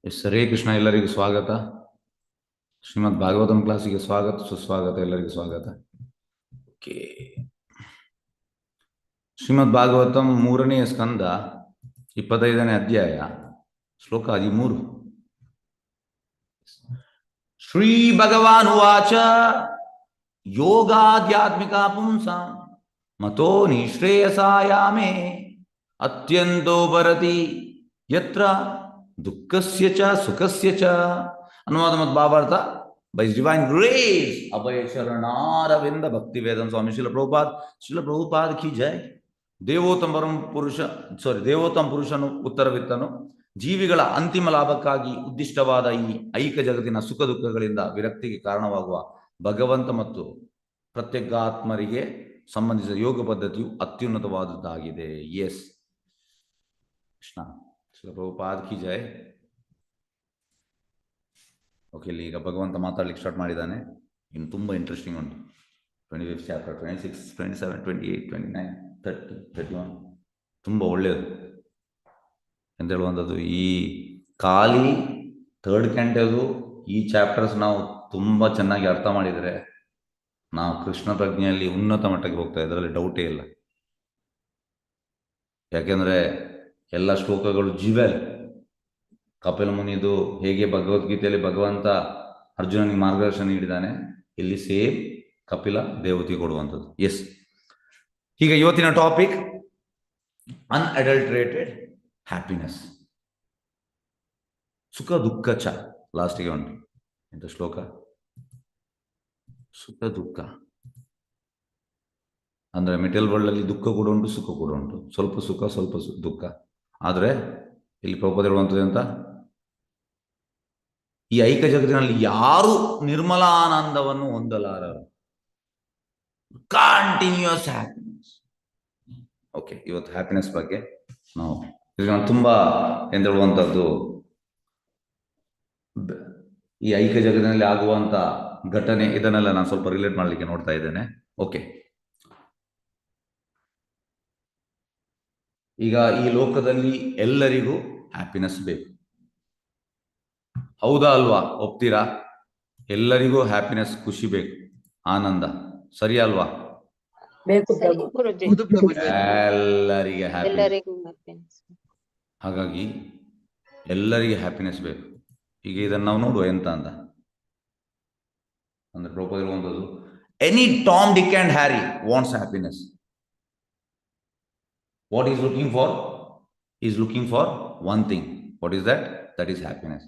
S Hare Krishna. ಎಲ್ಲರಿಗೂ ಸ್ವಾಗತ. ಶ್ರೀಮದ್ ಭಾಗವತಂ ಕ್ಲಾಸಿಗೆ ಸ್ವಾಗತ, ಸುಸ್ವಾಗತ, ಎಲ್ಲರಿಗೂ ಸ್ವಾಗತ. ಓಕೆ. ಶ್ರೀಮದ್ ಭಾಗವತಂ 3ನೇ ಸ್ಕಂದ 25ನೇ ಅಧ್ಯಾಯ ಶ್ಲೋಕ 13. ಶ್ರೀ ಭಗವಾನ್ ಉವಾಚ ಯೋಗಾಧ್ಯಾತ್ಮಿಕಾ ಪುಂಸಾಂ ಮತೋ ನಿಶ್ರೇಯಸಾಯಾಮೇ ಅತ್ಯಂತೋ ಭರತಿ ಯತ್ರ ದುಃಖಸ್ಯ ಚ ಸುಖಸ್ಯ ಚ. ಅನುವಾದ ಮತ್ತು ಭಾವಾರ್ಥ ಬೈ ಡಿವೈನ್ ಗ್ರೇಸ್ ಅಭಯ ಶರಣಾರವಿಂದ ಭಕ್ತಿ ವೇದಂ ಸ್ವಾಮಿ ಶ್ರೀಲ ಪ್ರಭುಪಾದ್ ಕಿ ಜೈ. ದೇವೋತ್ತಮ ಪುರುಷನು ಉತ್ತರವಿತ್ತನು. ಜೀವಿಗಳ ಅಂತಿಮ ಲಾಭಕ್ಕಾಗಿ ಉದ್ದಿಷ್ಟವಾದ ಈ ಐಕ ಜಗತ್ತಿನ ಸುಖ ದುಃಖಗಳಿಂದ ವಿರಕ್ತಿಗೆ ಕಾರಣವಾಗುವ ಭಗವಂತ ಮತ್ತು ಪ್ರತ್ಯೇಗಾತ್ಮರಿಗೆ ಸಂಬಂಧಿಸಿದ ಯೋಗ ಪದ್ಧತಿಯು ಅತ್ಯುನ್ನತವಾದದ್ದಾಗಿದೆ. ಎಸ್ ಕೃಷ್ಣ ಶ್ರೀಲ ಪ್ರಭುಪಾದ್ ಕಿ ಜೈ. ಓಕೆ, ಇಲ್ಲಿ ಈಗ ಭಗವಂತ ಮಾತಾಡ್ಲಿಕ್ಕೆ ಸ್ಟಾರ್ಟ್ ಮಾಡಿದ್ದಾನೆ. ಇನ್ನು ತುಂಬ ಇಂಟ್ರೆಸ್ಟಿಂಗ್ ಉಂಟು. 25th ಚಾಪ್ಟರ್, 26, 27, 28, 29, 30, 31 ತುಂಬ ಒಳ್ಳೆಯದು ಅಂತ ಹೇಳುವಂಥದ್ದು. ಈ ಖಾಲಿ 3rd ಕ್ಯಾಂಟದು ಈ ಚಾಪ್ಟರ್ಸ್ ನಾವು ತುಂಬ ಚೆನ್ನಾಗಿ ಅರ್ಥ ಮಾಡಿದರೆ ನಾವು ಕೃಷ್ಣ ಪ್ರಜ್ಞೆಯಲ್ಲಿ ಉನ್ನತ ಮಟ್ಟಕ್ಕೆ ಹೋಗ್ತಾ, ಇದರಲ್ಲಿ ಡೌಟೇ ಇಲ್ಲ. ಯಾಕೆಂದರೆ ಎಲ್ಲ ಶ್ಲೋಕಗಳು ಜಿವೆಲ್. ಕಪಿಲ ಮುನಿದು ಹೇಗೆ ಭಗವದ್ಗೀತೆಯಲ್ಲಿ ಭಗವಂತ ಅರ್ಜುನನಿಗೆ ಮಾರ್ಗದರ್ಶನ ನೀಡಿದ್ದಾನೆ, ಇಲ್ಲಿ ಸೇಮ್ ಕಪಿಲ ದೇವತೆ ಕೊಡುವಂಥದ್ದು. ಎಸ್, ಈಗ ಇವತ್ತಿನ ಟಾಪಿಕ್ ಅನ್ಅಡಲ್ಟ್ರೇಟೆಡ್ ಹ್ಯಾಪಿನೆಸ್. ಸುಖ ದುಃಖ ಚ ಲಾಸ್ಟಿಗೆ ಉಂಟು ಎಂತ ಶ್ಲೋಕ. ಸುಖ ದುಃಖ ಅಂದರೆ ಮೆಟೀರಿಯಲ್ ವರ್ಲ್ಡಲ್ಲಿ ದುಃಖ ಕೂಡ ಉಂಟು, ಸುಖ ಕೂಡ ಉಂಟು. ಸ್ವಲ್ಪ ಸುಖ, ಸ್ವಲ್ಪ ದುಃಖ. ಆದರೆ ಇಲ್ಲಿ ಪ್ರಭುಪಾದ ಹೇಳುವಂಥದ್ದು ಅಂತ, ಈ ಐಕ ಜಗತ್ತಿನಲ್ಲಿ ಯಾರು ನಿರ್ಮಲಾನಂದವನ್ನು ಹೊಂದಲಾರರು. Continues happiness. ಓಕೆ, ಇವತ್ತು ಹ್ಯಾಪಿನೆಸ್ ಬಗ್ಗೆ ನಾವು ತುಂಬಾ ಎಂದು ಹೇಳುವಂಥದ್ದು, ಈ ಐಕ ಜಗತ್ತಿನಲ್ಲಿ ಆಗುವಂತ ಘಟನೆ, ಇದನ್ನೆಲ್ಲ ನಾನು ಸ್ವಲ್ಪ ರಿಲೇಟ್ ಮಾಡಲಿಕ್ಕೆ ನೋಡ್ತಾ ಇದ್ದೇನೆ. ಓಕೆ, ಈಗ ಈ ಲೋಕದಲ್ಲಿ ಎಲ್ಲರಿಗೂ ಹ್ಯಾಪಿನೆಸ್ ಬೇಕು, ಹೌದಾ ಅಲ್ವಾ? ಒಪ್ತೀರಾ? ಎಲ್ಲರಿಗೂ ಹ್ಯಾಪಿನೆಸ್, ಖುಷಿ ಬೇಕು, ಆನಂದ, ಸರಿ ಅಲ್ವಾ? ಎಲ್ಲರಿಗೆ ಹ್ಯಾಪಿನೆಸ್. ಹಾಗಾಗಿ ಎಲ್ಲರಿಗೆ ಹ್ಯಾಪಿನೆಸ್ ಬೇಕು. ಈಗ ಇದನ್ನು ನಾವು ನೋಡುವ ಎಂತ ಅಂತ ಅಂದ್ರೆ, ಪ್ರಭುಪಾದ ಹೇಳುವಂಥದ್ದು, any Tom, Dick and Harry wants happiness. What is looking for? Is looking for one thing. What is that? That is happiness.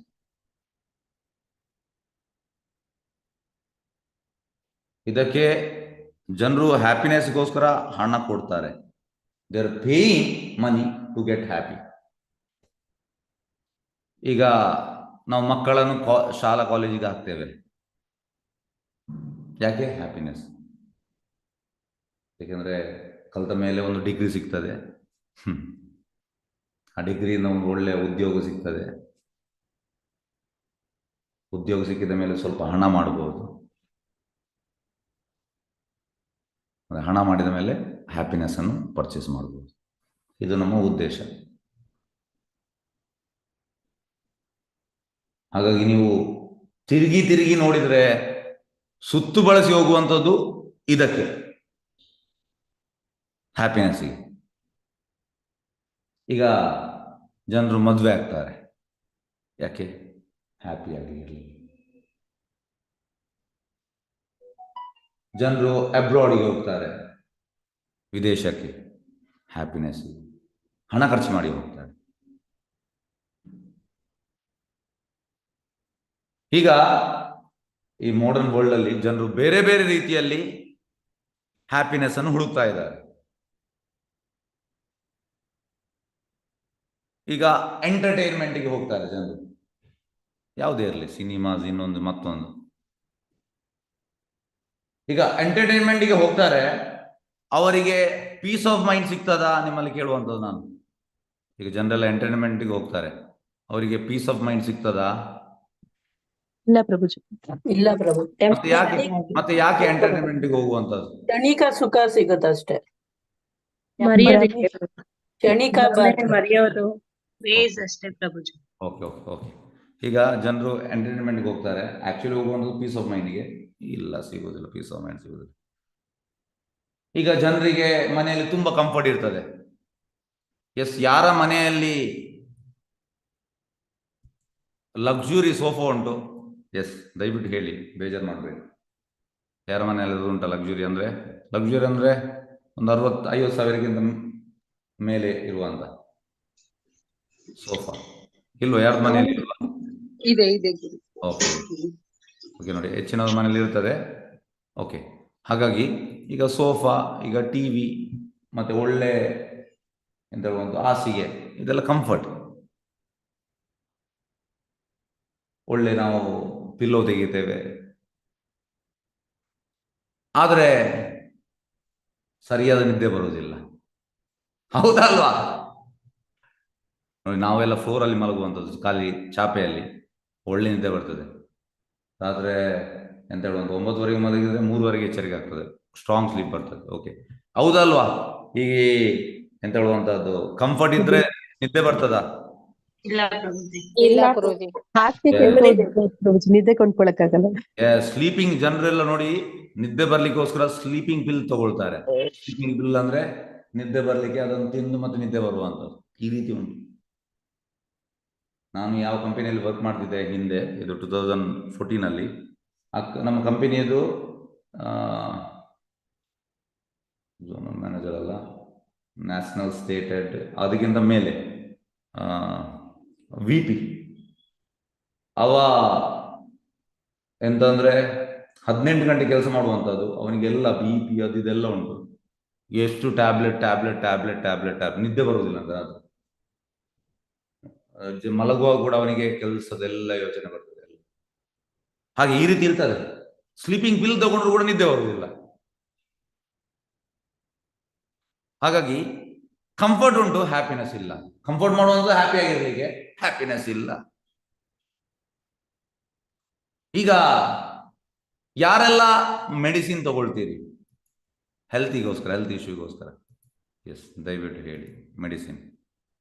ಇದಕ್ಕೆ ಜನರು ಹ್ಯಾಪಿನೆಸ್ಗೋಸ್ಕರ ಹಣ ಕೊಡ್ತಾರೆ. They are paying money to get happy. ಈಗ ನಾವು ಮಕ್ಕಳನ್ನು ಶಾಲಾ ಕಾಲೇಜಿಗೆ ಹಾಕ್ತೇವೆ, ಯಾಕೆ? ಹ್ಯಾಪಿನೆಸ್. ಯಾಕೆಂದ್ರೆ ಕಲಿತ ಮೇಲೆ ಒಂದು ಡಿಗ್ರಿ ಸಿಗ್ತದೆ, ಆ ಡಿಗ್ರಿಯಿಂದ ಒಂದು ಒಳ್ಳೆಯ ಉದ್ಯೋಗ ಸಿಗ್ತದೆ, ಉದ್ಯೋಗ ಸಿಕ್ಕಿದ ಮೇಲೆ ಸ್ವಲ್ಪ ಹಣ ಮಾಡಬಹುದು, ಹಣ ಮಾಡಿದ ಮೇಲೆ ಹ್ಯಾಪಿನೆಸ್ ಅನ್ನು ಪರ್ಚೇಸ್ ಮಾಡಬಹುದು. ಇದು ನಮ್ಮ ಉದ್ದೇಶ. ಹಾಗಾಗಿ ನೀವು ತಿರುಗಿ ತಿರುಗಿ ನೋಡಿದರೆ ಸುತ್ತು ಬಳಸಿ ಹೋಗುವಂಥದ್ದು ಇದಕ್ಕೆ, ಹ್ಯಾಪಿನೆಸ್ಸಿಗೆ. ಈಗ ಜನರು ಮದುವೆ ಆಗ್ತಾರೆ, ಯಾಕೆ? ಹ್ಯಾಪಿಯಾಗಿ ಇರಲಿ. ಜನರು ಅಬ್ರಾಡಿಗೆ ಹೋಗ್ತಾರೆ, ವಿದೇಶಕ್ಕೆ, ಹ್ಯಾಪಿನೆಸ್, ಹಣ ಖರ್ಚು ಮಾಡಿ ಹೋಗ್ತಾರೆ. ಈಗ ಈ ಮಾಡರ್ನ್ ವರ್ಲ್ಡ್ ಅಲ್ಲಿ ಜನರು ಬೇರೆ ಬೇರೆ ರೀತಿಯಲ್ಲಿ ಹ್ಯಾಪಿನೆಸ್ ಅನ್ನು ಹುಡುಕ್ತಾ ಇದ್ದಾರೆ. ಈಗ ಎಂಟರ್ಟೈನ್ಮೆಂಟ್ಗೆ ಹೋಗ್ತಾರೆ ಜನರು, ಯಾವುದೇ ಇರಲಿ, ಸಿನಿಮಾಸ್, ಇನ್ನೊಂದು ಮತ್ತೊಂದು. ಈಗ ಎಂಟರ್ಟೈನ್ಮೆಂಟ್ಗೆ ಹೋಗ್ತಾರೆ, ಅವರಿಗೆ ಪೀಸ್ ಆಫ್ ಮೈಂಡ್ ಸಿಗ್ತದಾ ನಿಮ್ಮಲ್ಲಿ ಕೇಳುವಂಥದ್ದು ನಾನು. ಈಗ ಜನರೆಲ್ಲ ಎಂಟರ್ಟೈನ್ಮೆಂಟ್ಗೆ ಹೋಗ್ತಾರೆ, ಅವರಿಗೆ ಪೀಸ್ ಆಫ್ ಮೈಂಡ್ ಸಿಗ್ತದಾ? ಇಲ್ಲ ಪ್ರಭುಜಿ, ಇಲ್ಲ ಪ್ರಭು. ಮತ್ತೆ ಯಾಕೆ ಎಂಟರ್ಟೈನ್ಮೆಂಟ್ಗೆ ಹೋಗುವಂಥದ್ದು? ಕ್ಷಣಿಕ ಸುಖ ಸಿಗುತ್ತಷ್ಟೇ, ಕ್ಷಣಿಕ ಮರೆಯೋದು, ವೇಸ್ ಅಷ್ಟೇ ಪ್ರಭುಜಿ. Okay okay okay. ಈಗ ಜನರು ಎಂಟರ್ಟೈನ್ಮೆಂಟ್ಗೆ ಹೋಗ್ತಾರೆ, ಆ್ಯಕ್ಚುಲಿ ಹೋಗುವಂಥದ್ದು ಪೀಸ್ ಆಫ್ ಮೈಂಡ್ಗೆ. ಇಲ್ಲ, ಸಿಗೋದಿಲ್ಲ, ಪೀಸ್ ಆಫ್ ಮೈಂಡ್ ಸಿಗೋದಿಲ್ಲ. ಈಗ ಜನರಿಗೆ ಮನೆಯಲ್ಲಿ ತುಂಬ ಕಂಫರ್ಟ್ ಇರ್ತದೆ. ಎಸ್, ಯಾರ ಮನೆಯಲ್ಲಿ ಲಕ್ಸುರಿ ಸೋಫಾ ಉಂಟು? ಎಸ್, ದಯವಿಟ್ಟು ಹೇಳಿ, ಬೇಜಾರು ಮಾಡಬೇಡಿ. ಯಾರ ಮನೆಯಲ್ಲಿ ಉಂಟ ಲಕ್ಸುರಿ ಅಂದರೆ? ಲಕ್ಸುರಿ ಅಂದರೆ ಒಂದು 60-50 ಸಾವಿರಕ್ಕಿಂತ ಮೇಲೆ ಇರುವಂತ ಸೋಫಾ ಇಲ್ವಾ? ಯಾರ್ದು ಮನೆಯಲ್ಲಿ ಇಲ್ವಾ? ಇದೆ ಇದೆ. ಓಕೆ ಓಕೆ, ನೋಡಿ, ಹೆಚ್ಚಿನವ್ರ ಮನೇಲಿ ಇರ್ತದೆ. ಓಕೆ, ಹಾಗಾಗಿ ಈಗ ಸೋಫಾ, ಈಗ ಟಿ ವಿ, ಮತ್ತು ಒಳ್ಳೆ ಎಂತ ಒಂದು ಹಾಸಿಗೆ, ಇದೆಲ್ಲ ಕಂಫರ್ಟ್. ಒಳ್ಳೆ ನಾವು ಪಿಲ್ಲೋ ತೆಗಿತೇವೆ, ಆದರೆ ಸರಿಯಾದ ನಿದ್ದೆ ಬರುವುದಿಲ್ಲ. ಹೌದಲ್ವಾ? ನೋಡಿ, ನಾವೆಲ್ಲ ಫ್ಲೋರಲ್ಲಿ ಮಲಗುವಂಥದ್ದು, ಖಾಲಿ ಚಾಪೆಯಲ್ಲಿ, ಒಳ್ಳೆ ನಿದ್ದೆ ಬರ್ತದೆ. ರಾತ್ರಿ ಎಂತ ಹೇಳುವಂಥ 9 ಮಲಗಿದ್ರೆ 3 ಎಚ್ಚರಿಕೆ ಆಗ್ತದೆ, ಸ್ಟ್ರಾಂಗ್ ಸ್ಲೀಪ್ ಬರ್ತದೆ. ಓಕೆ, ಹೌದಲ್ವಾ? ಈಗ ಎಂತ ಹೇಳುವಂಥದ್ದು ಕಂಫರ್ಟ್ ಇದ್ರೆ ನಿದ್ದೆ ಬರ್ತದ? ಇಲ್ಲ ಪ್ರಭುಜಿ. ನಿದ್ದೆ ಕೊಂಡ್ಕೊಳಕ್ಕಾಗಲ್ಲ. ಸ್ಲೀಪಿಂಗ್ ಜನರೆಲ್ಲ ನೋಡಿ, ನಿದ್ದೆ ಬರ್ಲಿಕ್ಕೋಸ್ಕರ ಸ್ಲೀಪಿಂಗ್ ಪಿಲ್ ತಗೊಳ್ತಾರೆ. ಸ್ಲೀಪಿಂಗ್ ಪಿಲ್ ಅಂದ್ರೆ ನಿದ್ದೆ ಬರ್ಲಿಕ್ಕೆ, ಅದನ್ನು ತಿಂದು ಮತ್ತೆ ನಿದ್ದೆ ಬರುವಂಥದ್ದು. ಈ ರೀತಿ ಉಂಟು. ನಾನು ಯಾವ ಕಂಪನಿಯಲ್ಲಿ ವರ್ಕ್ ಮಾಡ್ತಿದ್ದೆ ಹಿಂದೆ, ಇದು 2014 ನಮ್ಮ ಕಂಪನಿಯದು ಝೋನಲ್ ಮ್ಯಾನೇಜರ್ ಅಲ್ಲ, ನ್ಯಾಷನಲ್ ಸ್ಟೇಟೆಡ್, ಅದಕ್ಕಿಂತ ಮೇಲೆ VP. ಅವ ಎಂತಂದ್ರೆ 18 ಗಂಟೆ ಕೆಲಸ ಮಾಡುವಂಥದ್ದು. ಅವನಿಗೆಲ್ಲ BP ಅದು ಇದೆಲ್ಲ ಉಂಟು. ಎಷ್ಟು ಟ್ಯಾಬ್ಲೆಟ್ ನಿದ್ದೆ ಬರುವುದಿಲ್ಲ ಅಂತ. ಮಲಗುವಾಗ ಕೂಡ ಅವನಿಗೆ ಕೆಲಸದೆಲ್ಲ ಯೋಚನೆ ಬರ್ತದೆ. ಹಾಗೆ ಈ ರೀತಿ ಇರ್ತದೆ. ಸ್ಲೀಪಿಂಗ್ ಪಿಲ್ ತಗೊಂಡ್ರು ಕೂಡ ನಿದ್ದೆ ಬರುವುದಿಲ್ಲ. ಹಾಗಾಗಿ ಕಂಫರ್ಟ್ ಉಂಟು, ಹ್ಯಾಪಿನೆಸ್ ಇಲ್ಲ. ಕಂಫರ್ಟ್ ಮಾಡುವಂತ ಹ್ಯಾಪಿ ಆಗಿರ್ಲಿಕ್ಕೆ, ಹ್ಯಾಪಿನೆಸ್ ಇಲ್ಲ. ಈಗ ಯಾರೆಲ್ಲ ಮೆಡಿಸಿನ್ ತಗೊಳ್ತೀರಿ ಹೆಲ್ತಿಗೋಸ್ಕರ, ಹೆಲ್ತ್ ಇಶ್ಯೂಗೋಸ್ಕರ? ಎಸ್, ದಯವಿಟ್ಟು ಹೇಳಿ. ಮೆಡಿಸಿನ್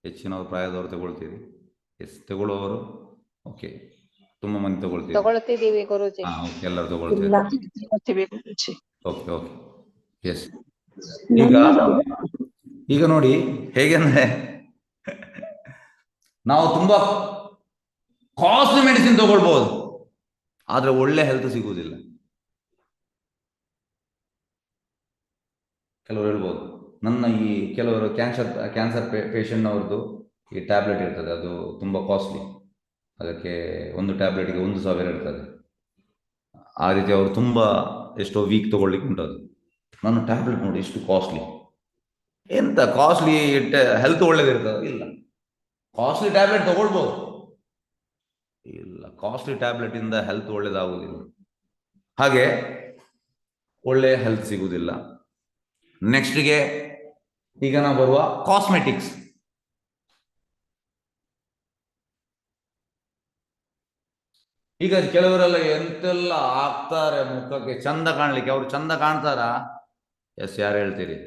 ಹೆಚ್ಚಿನವರು ಪ್ರಾಯದವರು ತಗೊಳ್ತೀರಿ? ಎಸ್, ತಗೊಳ್ಳುವವರು? ಓಕೆ, ತುಂಬ ಮಂದಿ ತಗೊಳ್ತಿದ್ದೀವಿ ಗುರುಜಿ. ಓಕೆ, ಎಲ್ಲರೂ ತಗೊಳ್ತೀರಿ. Okay okay, yes. ಈಗ ನೋಡಿ ಹೇಗೆಂದ್ರೆ, ನಾವು ತುಂಬಾ ಕಾಸ್ಟ್ಲಿ ಮೆಡಿಸಿನ್ ತಗೊಳ್ಬಹುದು, ಆದ್ರೆ ಒಳ್ಳೆ ಹೆಲ್ತ್ ಸಿಗುವುದಿಲ್ಲ. ಕೆಲವರು ಹೇಳ್ಬೋದು, ನನ್ನ ಈ ಕೆಲವರು ಕ್ಯಾನ್ಸರ್ ಪೇಷಂಟ್ ಅವ್ರದ್ದು ಈ ಟ್ಯಾಬ್ಲೆಟ್ ಇರ್ತದೆ, ಅದು ತುಂಬ ಕಾಸ್ಟ್ಲಿ, ಅದಕ್ಕೆ ಒಂದು ಟ್ಯಾಬ್ಲೆಟ್ಗೆ 1,000 ಇರ್ತದೆ. ಆ ರೀತಿ ಅವರು ತುಂಬ ಎಷ್ಟೋ ವೀಕ್ ತಗೊಳ್ಲಿಕ್ಕೆ ಉಂಟದು. ನನ್ನ ಟ್ಯಾಬ್ಲೆಟ್ ನೋಡಿ ಎಷ್ಟು ಕಾಸ್ಟ್ಲಿ. ಎಂತ ಕಾಸ್ಟ್ಲಿ ಹೆಲ್ತ್ ಒಳ್ಳೇದಿರ್ತದೆ? ಇಲ್ಲ. ಕಾಸ್ಟ್ಲಿ ಟ್ಯಾಬ್ಲೆಟ್ ತಗೊಳ್ಬೋದು, ಇಲ್ಲ, ಕಾಸ್ಟ್ಲಿ ಟ್ಯಾಬ್ಲೆಟ್ ಇಂದ ಹೆಲ್ತ್ ಒಳ್ಳೇದಾಗುವುದಿಲ್ಲ. ಹಾಗೆ ಒಳ್ಳೆ ಹೆಲ್ತ್ ಸಿಗುವುದಿಲ್ಲ. ನೆಕ್ಸ್ಟ್ಗೆ ಈಗ ನಾವು ಬರುವ ಕಾಸ್ಮೆಟಿಕ್ಸ್. ಈಗ ಕೆಲವರೆಲ್ಲ ಎಂತೆಲ್ಲ ಹಾಕ್ತಾರೆ ಮುಖಕ್ಕೆ ಚಂದ ಕಾಣ್ಲಿಕ್ಕೆ. ಅವ್ರು ಚಂದ ಕಾಣ್ತಾರ? ಎಸ್, ಯಾರು ಹೇಳ್ತೀರಿ?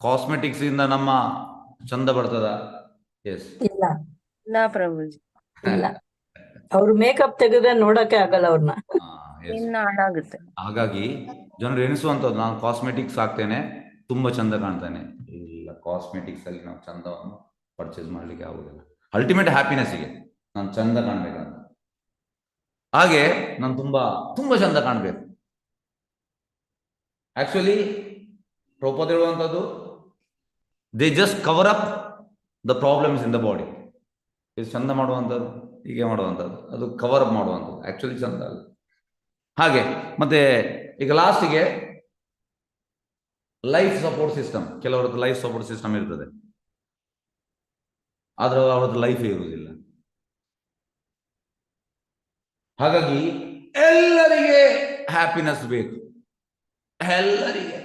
ಕಾಸ್ಮೆಟಿಕ್ಸ್ ಇಂದ ನಮ್ಮ ಚಂದ ಬರ್ತದ? ಎಸ್, ಇಲ್ಲ ಪ್ರಭುಜಿ, ಇಲ್ಲ. ಅವ್ರು ಮೇಕಪ್ ತೆಗೆದ್ರೆ ನೋಡಕ್ಕೆ ಆಗಲ್ಲ ಅವ್ರನ್ನ, ಇನ್ನ ಹಾಳಾಗುತ್ತೆ. ಹಾಗಾಗಿ ಜನರು ಎಣಿಸುವಂಥದ್ದು, ನಾನು ಕಾಸ್ಮೆಟಿಕ್ಸ್ ಹಾಕ್ತೇನೆ, ತುಂಬಾ ಚಂದ ಕಾಣ್ತಾನೆ. ಇಲ್ಲ, ಕಾಸ್ಮೆಟಿಕ್ಸ್ ಅಲ್ಲಿ ನಾವು ಚಂದವನ್ನು ಪರ್ಚೇಸ್ ಮಾಡ್ಲಿಕ್ಕೆ ಆಗುದಿಲ್ಲ. ಅಲ್ಟಿಮೇಟ್ ಹ್ಯಾಪಿನೆಸ್ಗೆ ನಾನು ಚಂದ ಕಾಣ್ಬೇಕಂತ, ಹಾಗೆ ನಾನು ತುಂಬಾ ತುಂಬಾ ಚಂದ ಕಾಣ್ಬೇಕು. ಆಕ್ಚುಲಿ ಪ್ರಭುಪಾದ ಹೇಳುವಂಥದ್ದು, they just cover up the problems in the body. ಇದು ಚಂದ ಮಾಡುವಂಥದ್ದು, ಹೀಗೆ ಮಾಡುವಂಥದ್ದು, ಅದು ಕವರ್ ಅಪ್ ಮಾಡುವಂಥದ್ದು, ಆಕ್ಚುಲಿ ಚಂದ ಅಲ್ಲ. ಹಾಗೆ ಮತ್ತೆ ಈಗ ಲಾಸ್ಟಿಗೆ ಲೈಫ್ ಸಪೋರ್ಟ್ ಸಿಸ್ಟಮ್. ಕೆಲವರದ್ದು ಲೈಫ್ ಸಪೋರ್ಟ್ ಸಿಸ್ಟಮ್ ಇರ್ತದೆ, ಆದ್ರೆ ಅವರದ್ದು ಲೈಫ್ ಇರುವುದಿಲ್ಲ. ಹಾಗಾಗಿ ಎಲ್ಲರಿಗೆ ಹ್ಯಾಪಿನೆಸ್ ಬೇಕು, ಎಲ್ಲರಿಗೆ.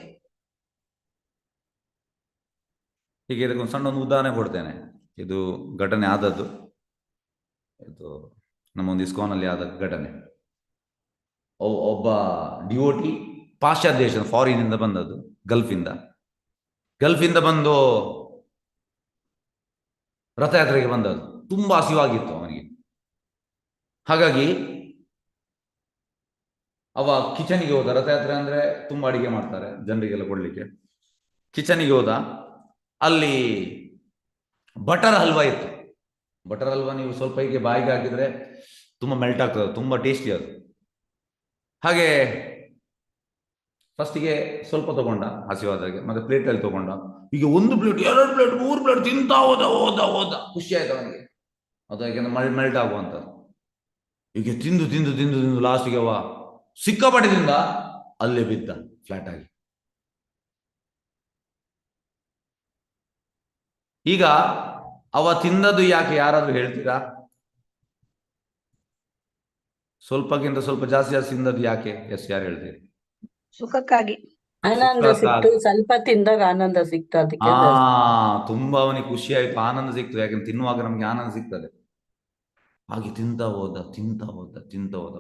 ಹೀಗೆ ಇದಕ್ಕೊಂದು ಸಣ್ಣ ಒಂದು ಉದಾಹರಣೆ ಕೊಡ್ತೇನೆ. ಇದು ಘಟನೆ ಆದದ್ದು, ಇದು ನಮ್ಮೊಂದು ಇಸ್ಕಾನಲ್ಲಿ ಆದ ಘಟನೆ. ಒಬ್ಬ ಡಿವೋಟಿ ಪಾಶ್ಚಾತ್ಯ ದೇಶ, ಫಾರಿನ್ ಇಂದ ಬಂದದ್ದು, ಗಲ್ಫಿಂದ ಬಂದು ರಥಯಾತ್ರೆಗೆ ಬಂದದ್ದು. ತುಂಬಾ ಹಸಿವಾಗಿತ್ತು ಅವನಿಗೆ. ಹಾಗಾಗಿ ಅವ ಕಿಚನಿಗೆ ಹೋದ. ರಥಯಾತ್ರೆ ಅಂದ್ರೆ ತುಂಬಾ ಅಡಿಗೆ ಮಾಡ್ತಾರೆ ಜನರಿಗೆಲ್ಲ ಕೊಡ್ಲಿಕ್ಕೆ. ಕಿಚನಿಗೆ ಹೋದ. ಅಲ್ಲಿ ಬಟರ್ ಹಲ್ವಾ ಇತ್ತು. ಬಟರ್ ಹಲ್ವಾ ನೀವು ಸ್ವಲ್ಪ ಹೀಗೆ ಬಾಯಿಗೆ ಹಾಕಿದ್ರೆ ತುಂಬಾ ಮೆಲ್ಟ್ ಆಗ್ತದೆ, ತುಂಬಾ ಟೇಸ್ಟಿ ಅದು. ಹಾಗೆ ಫಸ್ಟಿಗೆ ಸ್ವಲ್ಪ ತಗೊಂಡ ಹಸಿವಾದಾಗೆ, ಮತ್ತೆ ಪ್ಲೇಟಲ್ಲಿ ತಗೊಂಡ. ಈಗ 1 ಪ್ಲೇಟ್ 2 ಪ್ಲೇಟ್ 3 ಪ್ಲೇಟ್ ತಿಂತಾ ಹೋದ. ಖುಷಿ ಆಯ್ತು ಅವನಿಗೆ. ಅದು ಯಾಕೆಂದ್ರೆ ಮೆಲ್ಟ್ ಆಗುವಂತ. ಈಗ ತಿಂದು ಲಾಸ್ಟಿಗೆ ಅವ ಸಿಕ್ಕಾಪಟ್ಟೆ ತಿಂದ, ಅಲ್ಲೇ ಬಿದ್ದ ಫ್ಲಾಟ್ ಆಗಿ. ಈಗ ಅವ ತಿಂದದ್ದು ಯಾಕೆ ಯಾರಾದ್ರೂ ಹೇಳ್ತೀರಾ? ಸ್ವಲ್ಪಕ್ಕಿಂತ ಸ್ವಲ್ಪ ಜಾಸ್ತಿ ತಿಂದದ್ದು ಯಾಕೆ? ಎಸ್, ಯಾರು ಹೇಳ್ತೀರಿ? ಸುಖಕ್ಕಾಗಿ. ಆನಂದ ಸಿಕ್ತು, ಸ್ವಲ್ಪ ತಿಂದಾಗ ಆನಂದ ಸಿಕ್ತು, ಅದಕ್ಕೆ ತುಂಬಾ ಅವನಿಗೆ ಖುಷಿ ಆಯ್ತು, ಆನಂದ ಸಿಕ್ತು. ಯಾಕಂದ್ರೆ ತಿನ್ನುವಾಗ ನಮ್ಗೆ ಆನಂದ ಸಿಗ್ತದೆ. ಹಾಗೆ ತಿಂತಾ ಹೋದ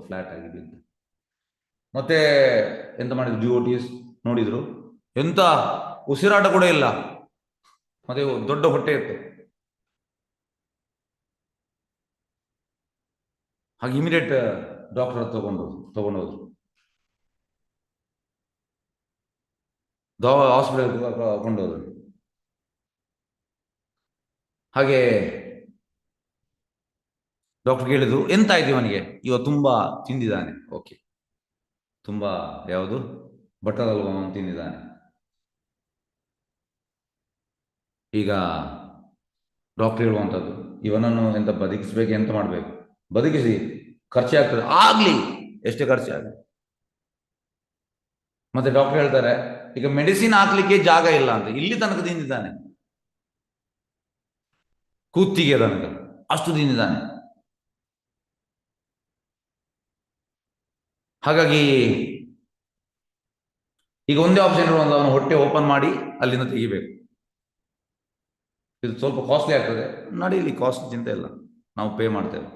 ಫ್ಲಾಟ್ ಆಗಿ ಬಿದ್ದ. ಮತ್ತೆ ಎಂತ ಮಾಡಿದ್ರು ಡಿವೋಟೀಸ್ ನೋಡಿದ್ರು, ಎಂತ ಉಸಿರಾಟ ಕೂಡ ಇಲ್ಲ, ಮತ್ತೆ ದೊಡ್ಡ ಹೊಟ್ಟೆ ಇತ್ತು. ಹಾಗೆ ಇಮಿಡಿಯೇಟ್ ಡಾಕ್ಟರ್ ತಗೊಂಡೋದ್ರು. ಹಾಸ್ಪಿಟಲ್ ಕೊಂಡೋದ್ರು. ಹಾಗೆ ಡಾಕ್ಟರ್ ಕೇಳಿದ್ರು, ಎಂತ ಆಯ್ತು ಇವನಿಗೆ? ಇವ ತುಂಬಾ ತಿಂದಿದ್ದಾನೆ. ಓಕೆ, ತುಂಬಾ ಯಾವುದು ಬಟರ್ ಹಲ್ವಾವನ್ನು ತಿಂದಿದ್ದಾನೆ. ಈಗ ಡಾಕ್ಟರ್ ಹೇಳುವಂಥದ್ದು, ಇವನನ್ನು ಎಂತ ಬದುಕಿಸ್ಬೇಕು, ಎಂತ ಮಾಡಬೇಕು? ಬದುಕಿಸಿ, ಖರ್ಚಾಗ್ತದೆ, ಆಗ್ಲಿ, ಎಷ್ಟೇ ಖರ್ಚಾಗಲಿ. ಮತ್ತೆ ಡಾಕ್ಟರ್ ಹೇಳ್ತಾರೆ, ಈಗ ಮೆಡಿಸಿನ್ ಹಾಕ್ಲಿಕ್ಕೆ ಜಾಗ ಇಲ್ಲ ಅಂತ. ಇಲ್ಲಿ ತನಕ ತಿಂದಿದ್ದಾನೆ, ಕೂತಿಗೆ ತನಕ ಅಷ್ಟು ತಿಂದಿದ್ದಾನೆ. ಹಾಗಾಗಿ ಈಗ ಒಂದೇ ಆಪ್ಷನ್ ಇರುವಂತ, ಅವನು ಹೊಟ್ಟೆ ಓಪನ್ ಮಾಡಿ ಅಲ್ಲಿಂದ ತೆಗಿಬೇಕು. ಇದು ಸ್ವಲ್ಪ ಕಾಸ್ಟ್ಲಿ ಆಗ್ತದೆ, ನಡೀಲಿ, ಕಾಸ್ಟ್ ಚಿಂತೆ ಇಲ್ಲ, ನಾವು ಪೇ ಮಾಡ್ತೇವೆ.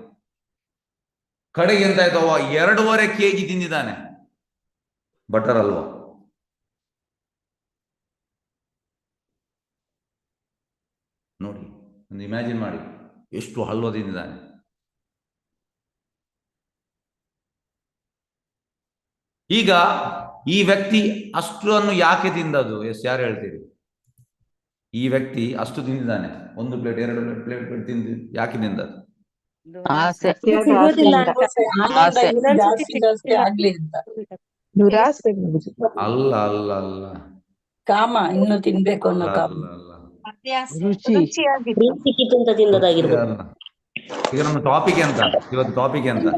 ಕಡೆಗೆ ಎಂತ ಆಯ್ತು, ಅವ 2.5 kg ತಿಂದಿದ್ದಾನೆ ಬಟರ್ ಹಲ್ವಾ. ನೋಡಿ, ಒಂದು ಇಮ್ಯಾಜಿನ್ ಮಾಡಿ, ಎಷ್ಟು ಹಲ್ವಾ ತಿಂದಿದ್ದಾನೆ. ಈಗ ಈ ವ್ಯಕ್ತಿ ಅಷ್ಟನ್ನು ಯಾಕೆ ತಿಂದದ್ದು? ಎಸ್, ಯಾರು ಹೇಳ್ತೀರಿ? ಈ ವ್ಯಕ್ತಿ ಅಷ್ಟು ತಿಂದಿದ್ದಾನೆ, 1 ಪ್ಲೇಟ್ 2 ಪ್ಲೇಟ್ ತಿಂದು ಯಾಕೆ ತಿಂದದ್ದು? ಆಸೆ. ಸಿಗೋದಿಲ್ಲ ಅನ್ಸುತ್ತೆ, ಆನಂದ ಆಸೆ. ಇನ್ನೂ ಜಾಸ್ತಿ ಆಗ್ಲಿ ಅಂತ. ದುರಾಸೆ. ಅಲ್ಲ ಅಲ್ಲ ಅಲ್ಲ ಕಾಮ, ಇನ್ನು ತಿನ್ಬೇಕು ಅನ್ನೋ ಅಲ್ಲ ಕಾಮ. ಅಲ್ಲ ಅಲ್ಲ ರುಚಿ. ಸಿಕ್ಕಿತಂತ ತಿನ್ನದಾಗಿರ್ಬೋದು. ಅಲ್ಲ. ಈಗ ನಮ್ಮ ಟಾಪಿಕ್ ಎಂತ ಇವತ್ತು? ಟಾಪಿಕ್ ಎಂತ?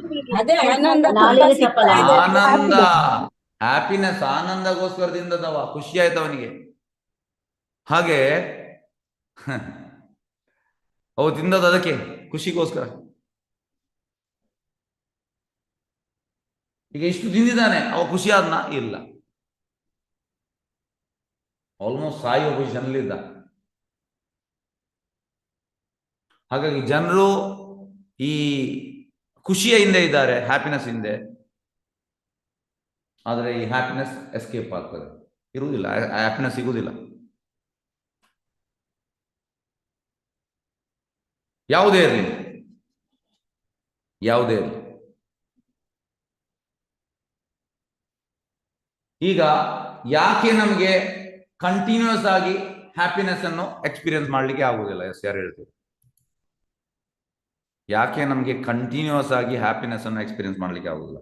ಅದೇ ಆನಂದ ನಾಳೆಗೆ ತುಂಬಾ ಸಿಗ್ತಾ ತಪ್ಪಲ್ಲ. ಇದೆ. ಆನಂದ, ಹ್ಯಾಪಿನೆಸ್, ಆನಂದಗೋಸ್ಕರ ತಿಂದದವ, ಖುಷಿ ಆಯ್ತು ಅವನಿಗೆ. ಹಾಗೆ ಅವು ತಿಂದದ್ದು ಅದಕ್ಕೆ, ಖುಷಿಗೋಸ್ಕರ. ಈಗ ಇಷ್ಟು ತಿಂದಿದ್ದಾನೆ, ಅವ ಖುಷಿ ಆದ್ನ? ಇಲ್ಲ, ಆಲ್ಮೋಸ್ಟ್ ಸಾಯುವ ಪೊಸಿಷನ್ ಅಲ್ಲಿ ಇದ್ದ. ಹಾಗಾಗಿ ಜನರು ಈ ಖುಷಿಯ ಹಿಂದೆ ಇದ್ದಾರೆ, ಹ್ಯಾಪಿನೆಸ್ ಹಿಂದೆ. ಆದರೆ ಈ ಹ್ಯಾಪಿನೆಸ್ ಎಸ್ಕೇಪ್ ಆಗ್ತದೆ, ಇರುವುದಿಲ್ಲ, ಹ್ಯಾಪಿನೆಸ್ ಸಿಗುವುದಿಲ್ಲ. ಯಾವುದೇ ಇರಲಿ. ಈಗ ಯಾಕೆ ನಮಗೆ ಕಂಟಿನ್ಯೂಸ್ ಆಗಿ ಹ್ಯಾಪಿನೆಸ್ ಅನ್ನು ಎಕ್ಸ್ಪೀರಿಯನ್ಸ್ ಮಾಡ್ಲಿಕ್ಕೆ ಆಗುವುದಿಲ್ಲ? ಎಸ್, ಯಾರು ಹೇಳ್ತೀವಿ? ಯಾಕೆ ನಮಗೆ ಕಂಟಿನ್ಯೂಸ್ ಆಗಿ ಹ್ಯಾಪಿನೆಸ್ ಅನ್ನು ಎಕ್ಸ್ಪೀರಿಯನ್ಸ್ ಮಾಡ್ಲಿಕ್ಕೆ ಆಗುದಿಲ್ಲ?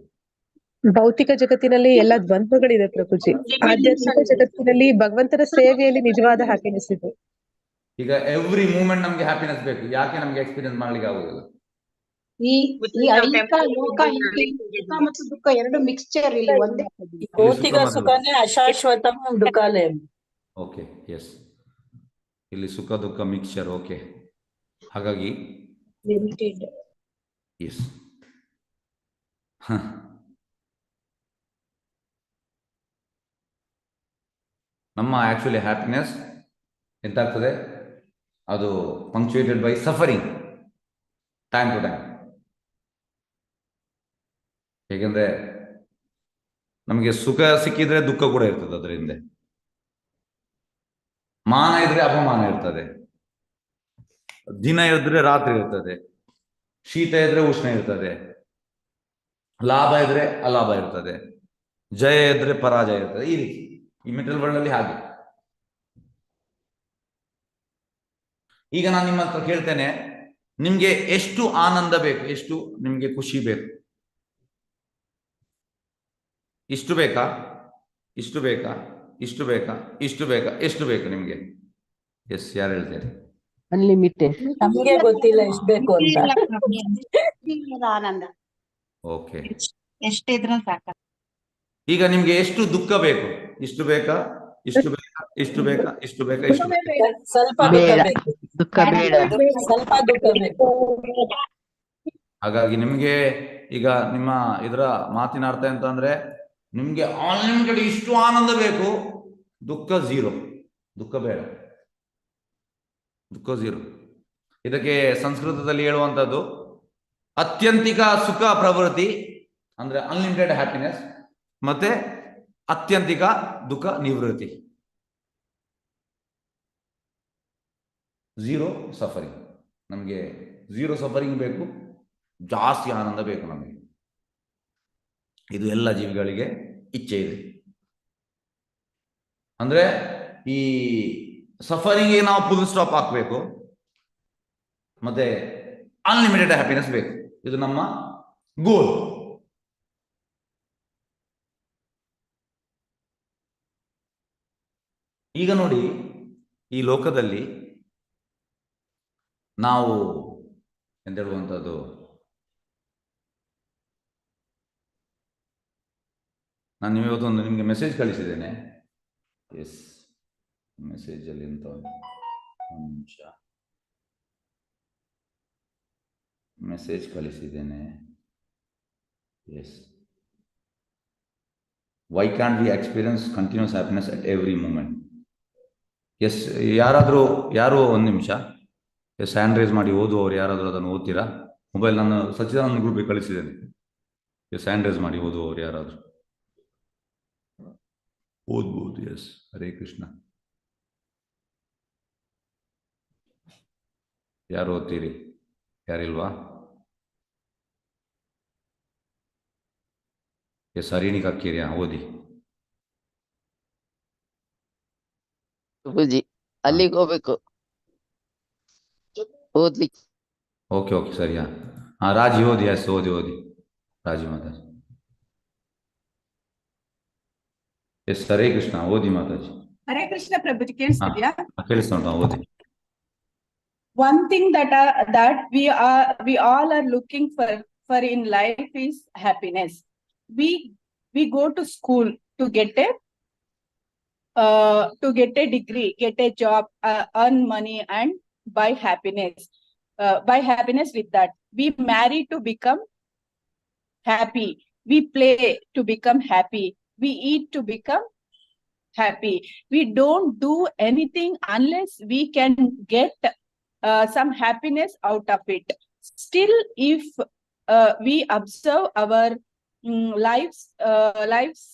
ಭೌತಿಕ ಜಗತ್ತಿನಲ್ಲಿ ಎಲ್ಲ ದ್ವಂದ್ವಗಳಿದೆ ಪ್ರಭುಜಿ. ಆಧ್ಯಾತ್ಮಿಕ ಜಗತ್ತಿನಲ್ಲಿ ಭಗವಂತನ ಸೇವೆಯಲ್ಲಿ ನಿಜವಾದ ಹ್ಯಾಪಿನೆಸ್ ಇದೆ. ಈಗ ಎವ್ರಿ ಮೂಮೆಂಟ್ ನಮ್ಗೆ ಹ್ಯಾಪಿನೆಸ್ ಬೇಕು, ಯಾಕೆ ನಮ್ಗೆ ಎಕ್ಸ್ಪೀರಿಯನ್ಸ್ ಮಾಡ್ಲಿಕ್ಕೆ ಆಗುದಿಲ್ಲ? ಈ ಐಹಿಕ ಲೋಕ, ಸುಖ ಮತ್ತು ದುಃಖ ಎರಡು ಮಿಕ್ಸ್ಚರ್ ಇಲ್ಲಿ ಒಂದೇ. ಭೌತಿಕ ಸುಖನೇ ಅಶಾಶ್ವತ ದುಃಖಾಲಯ. ಓಕೆ, ಎಸ್, ಇಲ್ಲಿ ಸುಖ ದುಃಖ ಮಿಕ್ಸ್ಚರ್. ಓಕೆ, ಹಾಗಾಗಿ ಎಸ್, ನಮ್ಮ ಆಕ್ಚುಲಿ ಹ್ಯಾಪಿನೆಸ್ ಎಂತಾಗ್ತದೆ? ಅದು punctuated by suffering, time to time. ಹೇಗೆಂದ್ರೆ ನಮಗೆ ಸುಖ ಸಿಕ್ಕಿದ್ರೆ ದುಃಖ ಕೂಡ ಇರ್ತದೆ ಅದರ ಹಿಂದೆ. ಮಾನ ಇದ್ರೆ ಅಪಮಾನ ಇರ್ತದೆ, ದಿನ ಇದ್ರೆ ರಾತ್ರಿ ಇರ್ತದೆ, ಶೀತ ಇದ್ರೆ ಉಷ್ಣ ಇರ್ತದೆ, ಲಾಭ ಇದ್ರೆ ಅಲಾಭ ಇರ್ತದೆ, ಜಯ ಇದ್ರೆ ಪರಾಜಯ ಇರ್ತದೆ. ಈ ರೀತಿ ಈ ಮೆಟೀರಿಯಲ್ ವರ್ಲ್ಡ್ ಅಲ್ಲಿ ಹಾಗೆ. ಈಗ ನಾನು ನಿಮ್ಮ ಹತ್ರ ಕೇಳ್ತೇನೆ, ನಿಮ್ಗೆ ಎಷ್ಟು ಆನಂದ ಬೇಕು, ಎಷ್ಟು ನಿಮ್ಗೆ ಖುಷಿ ಬೇಕು? ಇಷ್ಟು ಬೇಕಾ, ಇಷ್ಟು ಬೇಕಾ, ಇಷ್ಟು ಬೇಕಾ, ಇಷ್ಟು ಬೇಕಾ, ಎಷ್ಟು ಬೇಕು ನಿಮ್ಗೆ? ಎಸ್, ಯಾರು ಹೇಳ್ತಾರೆ? ಅನ್ಲಿಮಿಟೆಡ್. ನಮ್ಗೆ ಗೊತ್ತಿಲ್ಲ ಎಷ್ಟು ಬೇಕು ಅಂತ. ಆನಂದ ಓಕೆ. ಎಷ್ಟಿದ್ರು ಸಾಕ. ಈಗ ನಿಮ್ಗೆ ಎಷ್ಟು ದುಃಖ ಬೇಕು? ಇಷ್ಟು ಬೇಕಾ, ಇಷ್ಟು ಬೇಕಾ, ಇಷ್ಟು ಬೇಕಾ, ಇಷ್ಟು ಬೇಕಾ, ಇಷ್ಟು ಬೇಕಾ? ಸ್ವಲ್ಪ ದುಃಖ ಬೇಡ. ಬೇಕು, ದುಃಖ ಬೇಡ. ಸ್ವಲ್ಪ ದುಃಖ ಬೇಕು. ಹಾಗಾಗಿ ನಿಮ್ಗೆ ಈಗ ನಿಮ್ಮ ಇದರ ಮಾತಿನ ಅರ್ಥ ಎಂತ ಅಂದ್ರೆ, ನಿಮ್ಗೆ ಅನ್ಲಿಮಿಟೆಡ್ ಇಷ್ಟು ಆನಂದ ಬೇಕು, ದುಃಖ ಝೀರೋ. ದುಃಖ ಬೇಡ, ದುಃಖ ಝೀರೋ. ಇದಕ್ಕೆ ಸಂಸ್ಕೃತದಲ್ಲಿ ಹೇಳುವಂಥದ್ದು ಅತ್ಯಂತಿಕ ಸುಖ ಪ್ರವೃತ್ತಿ ಅಂದ್ರೆ ಅನ್ಲಿಮಿಟೆಡ್ ಹ್ಯಾಪಿನೆಸ್, ಮತ್ತೆ ಅತ್ಯಂತಿಕ ದುಃಖ ನಿವೃತ್ತಿ, ಝೀರೋ ಸಫರಿಂಗ್. ನಮಗೆ ಝೀರೋ ಸಫರಿಂಗ್ ಬೇಕು, ಜಾಸ್ತಿ ಆನಂದ ಬೇಕು ನಮಗೆ. ಇದು ಎಲ್ಲ ಜೀವಿಗಳಿಗೆ ಇಚ್ಛೆ ಇದೆ. ಅಂದ್ರೆ ಈ ಸಫರಿಂಗ್ಗೆ ನಾವು ಫುಲ್ ಸ್ಟಾಪ್ ಹಾಕಬೇಕು, ಮತ್ತೆ ಅನ್ಲಿಮಿಟೆಡ್ ಹ್ಯಾಪಿನೆಸ್ ಬೇಕು. ಇದು ನಮ್ಮ ಗೋಲ್. ಈಗ ನೋಡಿ, ಈ ಲೋಕದಲ್ಲಿ ನಾವು ಎಂತ ಹೇಳುವಂಥದ್ದು, ನಾನು ಇವತ್ತೊಂದು ನಿಮಗೆ ಮೆಸೇಜ್ ಕಳಿಸಿದ್ದೇನೆ. ಎಸ್, ಮೆಸೇಜಲ್ಲಿ ಎಂತ ಒಂದು ನಿಮಿಷ, ಮೆಸೇಜ್ ಕಳಿಸಿದ್ದೇನೆ. Yes, why can we experience continuous happiness at every moment? Yes, ಯಾರು ಒಂದು ನಿಮಿಷ ಎಸ್ ಹ್ಯಾಂಡ್ ರೈಸ್ ಮಾಡಿ ಓದುವವರು ಯಾರಾದರೂ ಅದನ್ನು ಓದ್ತೀರಾ? ಮೊಬೈಲ್ ನಾನು ಸಚ್ಚಿದಾನಂದ ಗ್ರೂಪಿಗೆ ಕಳಿಸಿದ್ದೇನೆ. ಎಸ್, ಹ್ಯಾಂಡ್ ರೈಸ್ ಮಾಡಿ ಓದುವವರು ಯಾರಾದರೂ ಓದ್ಬೋದು. ಎಸ್, ಹರೇ ಕೃಷ್ಣ. ಯಾರು ಓದ್ತೀರಿ? ಯಾರಿಲ್ವಾ? ಎಸ್, ಹರಿಣಿ ಕಕ್ಕೇರಿಯಾ ಓದಿ. ಬುಜಿ ಅಲ್ಲಿಗೆ ಹೋಗ್ಬೇಕು ಓದ್ಲಿಕ್ಕೆ. ಓಕೆ ಓಕೆ, ಸರಿಯಾ. ರಾಜಿ ಓದಿ. ಎಸ್, ಓದಿ ರಾಜಿ ಮಾತಾಜಿ. ಎಸ್, ಹರೇ ಕೃಷ್ಣ, ಓದಿ ಮಾತಾಜಿ. ಹರೇ ಕೃಷ್ಣ ಪ್ರಭುಜಿ, ಕೇಳಿಸ್ತಿದ್ಯಾ? ಕೇಳಿಸ್ತಾ ಓದಿ. One thing that we all are looking for in life is happiness. We go to school to get a degree, get a job, earn money, and buy happiness. Buy happiness with that. We marry to become happy. We play to become happy. We eat to become happy. We don't do anything unless we can get some happiness out of it. Still, if we observe our lives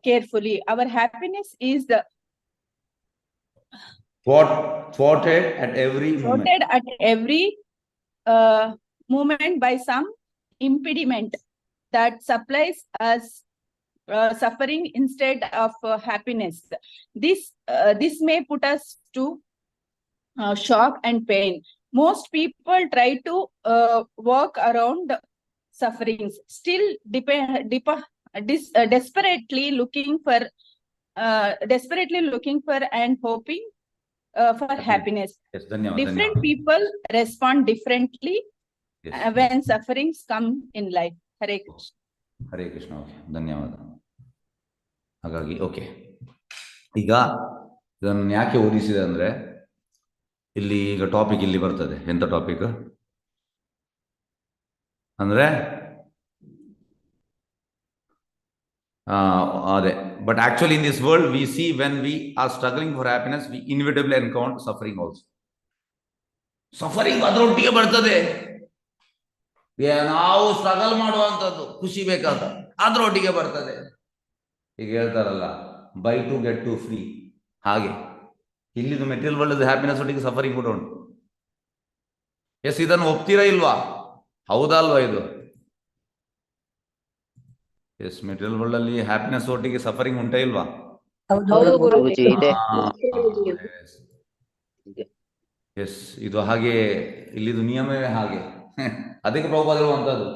carefully, our happiness is thwarted at every moment by some impediment that supplies us suffering instead of happiness. This may put us to shock and pain. Most people try to work around sufferings, still desperately looking for and hoping for happiness. Yes, dhanyawad, Different dhanyawad. people respond differently Yes. when sufferings come in life. Hare Krishna. Hare Krishna. Okay, ಧನ್ಯವಾದ. ಹಾಗಾಗಿ okay, ಈಗ ಇದನ್ನು ಯಾಕೆ ಓದಿಸಿದೆ ಅಂದ್ರೆ, ಇಲ್ಲಿ ಈಗ topic ಇಲ್ಲಿ ಬರ್ತದೆ. ಎಂತ ಟಾಪಿಕ್ ಅಂದ್ರೆ ಅದೇ. But actually in this world we see when we are struggling for happiness, we inevitable encounter suffering also. Suffering ಅದರೊಟ್ಟಿಗೆ ಬರ್ತದೆ. ನಾವು ಸ್ಟ್ರಗಲ್ ಮಾಡುವಂಥದ್ದು ಖುಷಿ ಬೇಕಾದ ಅದರೊಟ್ಟಿಗೆ ಬರ್ತದೆ. ಈಗ ಹೇಳ್ತಾರಲ್ಲ, buy two get two free. ಹಾಗೆ ಇಲ್ಲಿದು ಮೆಟೀರಿಯಲ್ ವರ್ಲ್ಡ್ ಹ್ಯಾಪಿನೆಸ್ ಒಟ್ಟಿಗೆ ಸಫರಿಂಗ್ ಕೂಡ ಉಂಟು. ಎಸ್, ಇದನ್ನು ಒಪ್ತೀರಾ ಇಲ್ವಾ? ಹೌದಲ್ವಾ? ಇದು ಎಸ್, ಮೆಟೀರಿಯಲ್ ವರ್ಲ್ಡ್ ಅಲ್ಲಿ ಹ್ಯಾಪಿನೆಸ್ ಒಟ್ಟಿಗೆ ಸಫರಿಂಗ್ ಉಂಟಾ ಇಲ್ವಾ? ಹೌದು ಗುರುಜಿ. ಇದೆ. ಎಸ್, ಇದು ಹಾಗೆ, ಇಲ್ಲಿದು ನಿಯಮವೇ ಹಾಗೆ. ಅದಕ್ಕೆ ಪ್ರಭುಪಾದ ಹೇಳುವಂಥದ್ದು,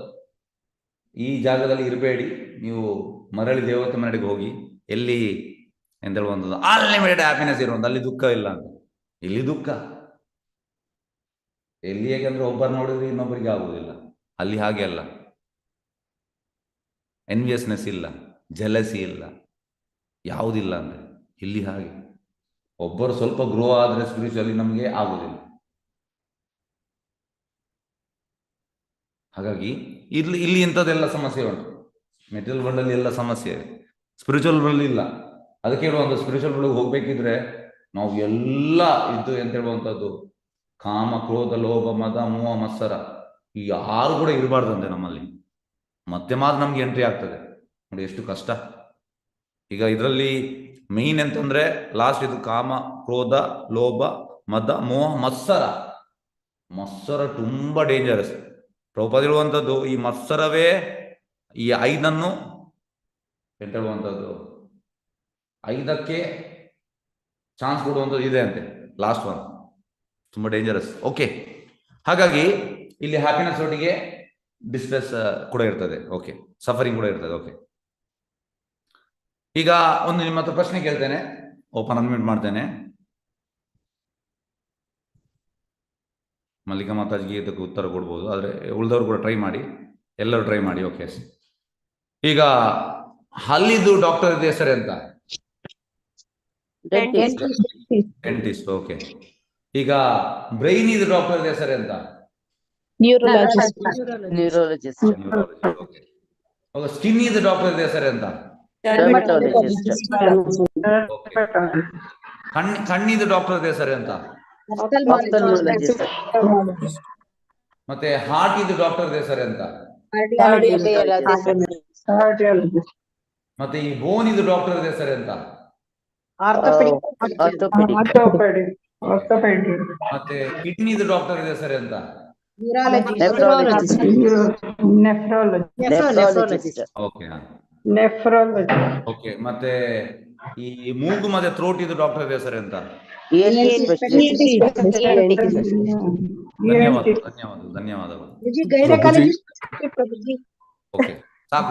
ಈ ಜಾಗದಲ್ಲಿ ಇರಬೇಡಿ, ನೀವು ಮರಳಿ ದೇವತೆ ಮನೆಗೆ ಹೋಗಿ, ಎಲ್ಲಿ ಎಂತ ಹೇಳುವಂಥದ್ದು ಅನ್ಲಿಮಿಟೆಡ್ ಹ್ಯಾಪಿನೆಸ್ ಇರುವಂತ, ಅಲ್ಲಿ ದುಃಖ ಇಲ್ಲ ಅಂತ. ಇಲ್ಲಿ ದುಃಖ ಎಲ್ಲಿ, ಹೇಗೆಂದ್ರೆ ಒಬ್ಬರು ನೋಡಿದ್ರೆ ಇನ್ನೊಬ್ಬರಿಗೆ ಆಗುವುದಿಲ್ಲ. ಅಲ್ಲಿ ಹಾಗೆ ಅಲ್ಲ, ಎನ್ವಿಯಸ್ನೆಸ್ ಇಲ್ಲ, ಜಲಸಿ ಇಲ್ಲ, ಯಾವುದಿಲ್ಲ ಅಂದರೆ ಇಲ್ಲಿ ಹಾಗೆ. ಒಬ್ಬರು ಸ್ವಲ್ಪ ಗ್ರೋ ಆದರೆ ಸ್ಪಿರಿಚುವಲಿ ನಮಗೆ ಆಗುವುದಿಲ್ಲ. ಹಾಗಾಗಿ ಇಲ್ಲಿ ಇಂಥದ್ದೆಲ್ಲ ಸಮಸ್ಯೆ ಉಂಟು. ಮೆಟೀರಿಯಲ್ ವರ್ಲ್ಡ್ ಅಲ್ಲಿ ಎಲ್ಲ ಸಮಸ್ಯೆ ಇದೆ, ಸ್ಪಿರಿಚುವಲ್ ವರ್ಲ್ಡ್ ಇಲ್ಲ. ಅದಕ್ಕೆ ಹೇಳುವಂಥ ಸ್ಪಿರಿಚುವಲ್ ವರ್ಲ್ಡ್ ಹೋಗ್ಬೇಕಿದ್ರೆ ನಾವು ಎಲ್ಲ ಇದ್ದು ಎಂತ ಹೇಳುವಂಥದ್ದು, ಕಾಮ, ಕ್ರೋಧ, ಲೋಭ, ಮದ, ಮೋಹ, ಮತ್ಸರ ಈ ಯಾರು ಕೂಡ ಇರಬಾರ್ದಂತೆ ನಮ್ಮಲ್ಲಿ. ಮತ್ತೆ ಮಾತ್ರ ನಮ್ಗೆ ಎಂಟ್ರಿ ಆಗ್ತದೆ. ನೋಡಿ ಎಷ್ಟು ಕಷ್ಟ. ಈಗ ಇದರಲ್ಲಿ ಮೇನ್ ಎಂತಂದ್ರೆ ಲಾಸ್ಟ್ ಇದು ಕಾಮ, ಕ್ರೋಧ, ಲೋಭ, ಮದ, ಮೋಹ, ಮತ್ಸರ ತುಂಬಾ ಡೇಂಜರಸ್. ಪ್ರಭುಪಾದ ಹೇಳುವಂಥದ್ದು ಈ ಮತ್ಸರವೇ ಈ 5 ಎಂತ ಹೇಳುವಂಥದ್ದು 5ಕ್ಕೆ ಚಾನ್ಸ್ ಕೊಡುವಂಥದ್ದು ಇದೆ ಅಂತೆ. ಲಾಸ್ಟ್ ಒನ್ ತುಂಬಾ ಡೇಂಜರಸ್. ಓಕೆ, ಹಾಗಾಗಿ ಇಲ್ಲಿ ಹ್ಯಾಪಿನೆಸ್ ಒಟ್ಟಿಗೆ ಡಿಸ್ಟ್ರೆಸ್ ಕೂಡ ಇರ್ತದೆ. ಓಕೆ, ಸಫರಿಂಗ್ ಕೂಡ ಇರ್ತದೆ. ಓಕೆ, ಈಗ ಒಂದು ನಿಮ್ಮ ಹತ್ರ ಪ್ರಶ್ನೆ ಕೇಳ್ತೇನೆ, ಓಪನ್ ಅನ್ಮ್ಯೂಟ್ ಮಾಡ್ತೇನೆ. ಮಲ್ಲಿಕಾ ಮಾತಾಜಿಗೆ ಇದಕ್ಕೆ ಉತ್ತರ ಕೊಡ್ಬೋದು, ಆದರೆ ಉಳಿದವರು ಕೂಡ ಟ್ರೈ ಮಾಡಿ, ಎಲ್ಲರೂ ಟ್ರೈ ಮಾಡಿ. ಓಕೆ, ಈಗ ಹಲ್ಲಿದು ಡಾಕ್ಟರ್ ಹೆಸರು ಎಂತ? ಡೆಂಟಿಸ್ಟ್. ಓಕೆ, ಈಗ ಬ್ರೈನ್ ಇದು ಡಾಕ್ಟರ್ ಹೆಸರು ಎಂತ? ನ್ಯೂರೋಲಾಜಿಸ್ಟ್. ನ್ಯೂರೋಲಜಿಸ್ಟ್. ಓಕೆ, ಸ್ಕಿನ್ ಇದು ಡಾಕ್ಟರ್ ಹೆಸರು ಎಂತ? ಡರ್ಮಟಾಲಜಿಸ್ಟ್. ಕಣ್ಣಿದು ಡಾಕ್ಟರ್ ಹೆಸರು ಎಂತ? ಆಫ್ಥಲ್ಮಾಲಜಿಸ್ಟ್. ಮತ್ತೆ ಹಾರ್ಟ್ ಇದು ಡಾಕ್ಟರ್ ಹೆಸರು ಎಂತ? ಮತ್ತೆ ಈ ಬೋನ್ ಇದು ಡಾಕ್ಟರ್ ಹೆಸರು ಎಂತ? ಆರ್ಥೋಪೆಡಿಕ್. ಮತ್ತೆ ಕಿಡ್ನಿ ಇದು ಡಾಕ್ಟರ್ ಹೆಸರು ಎಂತ? ನೆಫ್ರಾಲಜಿಸ್ಟ್. Okay, okay. ಮತ್ತೆ ಈ ಮೂಗು ಮತ್ತೆ ಥ್ರೋಟ್ ಇದು ಡಾಕ್ಟರ್ ಹೆಸರು ಎಂತ? ಧನ್ಯವಾದಗಳು. ಓಕೆ, ಸಾಕು,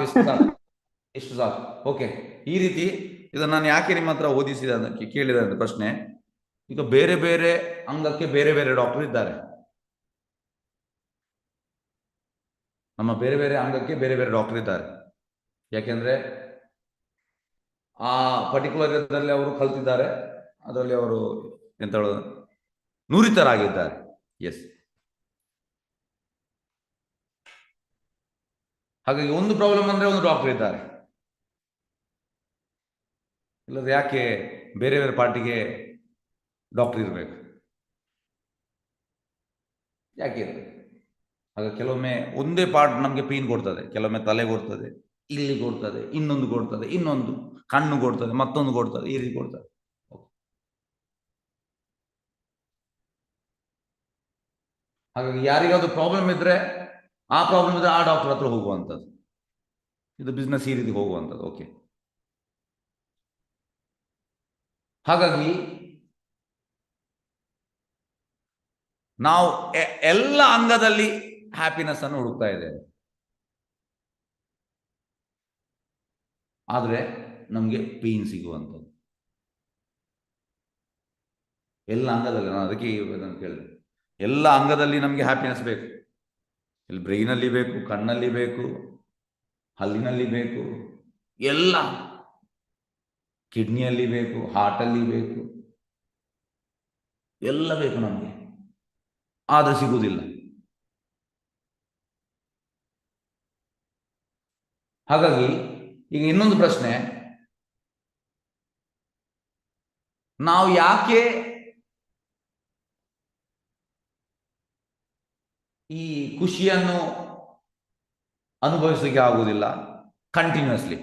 ಇಷ್ಟು ಸಾಕು. ಓಕೆ, ಈ ರೀತಿ ಇದನ್ನು ನಾನು ಯಾಕೆ ನಿಮ್ಮ ಹತ್ರ ಓದಿಸಿದೆ ಅದಕ್ಕೆ ಕೇಳಿದೆ ಅಂತ ಪ್ರಶ್ನೆ. ಈಗ ಬೇರೆ ಬೇರೆ ಅಂಗಕ್ಕೆ ಬೇರೆ ಬೇರೆ ಡಾಕ್ಟರ್ ಇದ್ದಾರೆ. ನಮ್ಮ ಬೇರೆ ಬೇರೆ ಅಂಗಕ್ಕೆ ಬೇರೆ ಬೇರೆ ಡಾಕ್ಟರ್ ಇದ್ದಾರೆ. ಯಾಕೆಂದ್ರೆ ಆ ಪರ್ಟಿಕ್ಯುಲರ್ ಇದರಲ್ಲಿ ಅವರು ಕಲ್ತಿದ್ದಾರೆ, ಅದರಲ್ಲಿ ಅವರು ಎಂತ ಹೇಳೋದು ನುರಿತರಾಗಿದ್ದಾರೆ. ಎಸ್, ಹಾಗಾಗಿ ಒಂದು ಪ್ರಾಬ್ಲಮ್ ಅಂದ್ರೆ ಒಂದು ಡಾಕ್ಟರ್ ಇದ್ದಾರೆ. ಇಲ್ಲದ್ರೆ ಯಾಕೆ ಬೇರೆ ಬೇರೆ ಪಾರ್ಟಿಗೆ ಡಾಕ್ಟರ್ ಇರಬೇಕು? ಯಾಕೆ ಇರಬೇಕು? ಆಗ ಕೆಲವೊಮ್ಮೆ ಒಂದೇ ಪಾರ್ಟ್ ನಮಗೆ ಪೇನ್ ಕೊಡ್ತದೆ, ಕೆಲವೊಮ್ಮೆ ತಲೆ ಕೊಡ್ತದೆ, ಇಲ್ಲಿ ಕೊಡ್ತದೆ, ಇನ್ನೊಂದು ಕೊಡ್ತದೆ, ಇನ್ನೊಂದು ಕಣ್ಣು ಕೊಡ್ತದೆ, ಮತ್ತೊಂದು ಕೊಡ್ತದೆ, ಈ ರೀತಿ ಕೊಡ್ತದೆ. ಹಾಗಾಗಿ ಯಾರಿಗಾದ್ರು ಪ್ರಾಬ್ಲಮ್ ಇದ್ರೆ ಆ ಪ್ರಾಬ್ಲಮ್ ಇದ್ರೆ ಆ ಡಾಕ್ಟರ್ ಹತ್ರ ಹೋಗುವಂಥದ್ದು. ಇದು ಬಿಸ್ನೆಸ್ ಈ ರೀತಿ ಹೋಗುವಂಥದ್ದು. ಓಕೆ, ಹಾಗಾಗಿ ನಾವು ಎಲ್ಲ ಅಂಗದಲ್ಲಿ ಹ್ಯಾಪಿನೆಸ್ ಅನ್ನು ಹುಡುಕ್ತಾ ಇದ್ದೇವೆ, ಆದ್ರೆ ನಮಗೆ ಪೇನ್ ಸಿಗುವಂಥದ್ದು ಎಲ್ಲ ಅಂಗದಲ್ಲಿ. ನಾನು ಅದಕ್ಕೆ ಇದನ್ನು ಕೇಳಿದೆ, ಎಲ್ಲ ಅಂಗದಲ್ಲಿ ನಮಗೆ ಹ್ಯಾಪಿನೆಸ್ ಬೇಕು. ಇಲ್ಲಿ ಬ್ರೈನಲ್ಲಿ ಬೇಕು, ಕಣ್ಣಲ್ಲಿ ಬೇಕು, ಹಲ್ಲಿನಲ್ಲಿ ಬೇಕು, ಎಲ್ಲ ಕಿಡ್ನಿಯಲ್ಲಿ ಬೇಕು, ಹಾರ್ಟಲ್ಲಿ ಬೇಕು, ಎಲ್ಲ ಬೇಕು ನಮಗೆ, ಆದ್ರೆ ಸಿಗುವುದಿಲ್ಲ. ಹಾಗಾಗಿ ಈಗ ಇನ್ನೊಂದು ಪ್ರಶ್ನೆ, ನಾವು ಯಾಕೆ ಈ ಖುಷಿಯನ್ನು ಅನುಭವಿಸಲಿಕ್ಕೆ ಆಗುವುದಿಲ್ಲ ಕಂಟಿನ್ಯೂಸ್ಲಿ,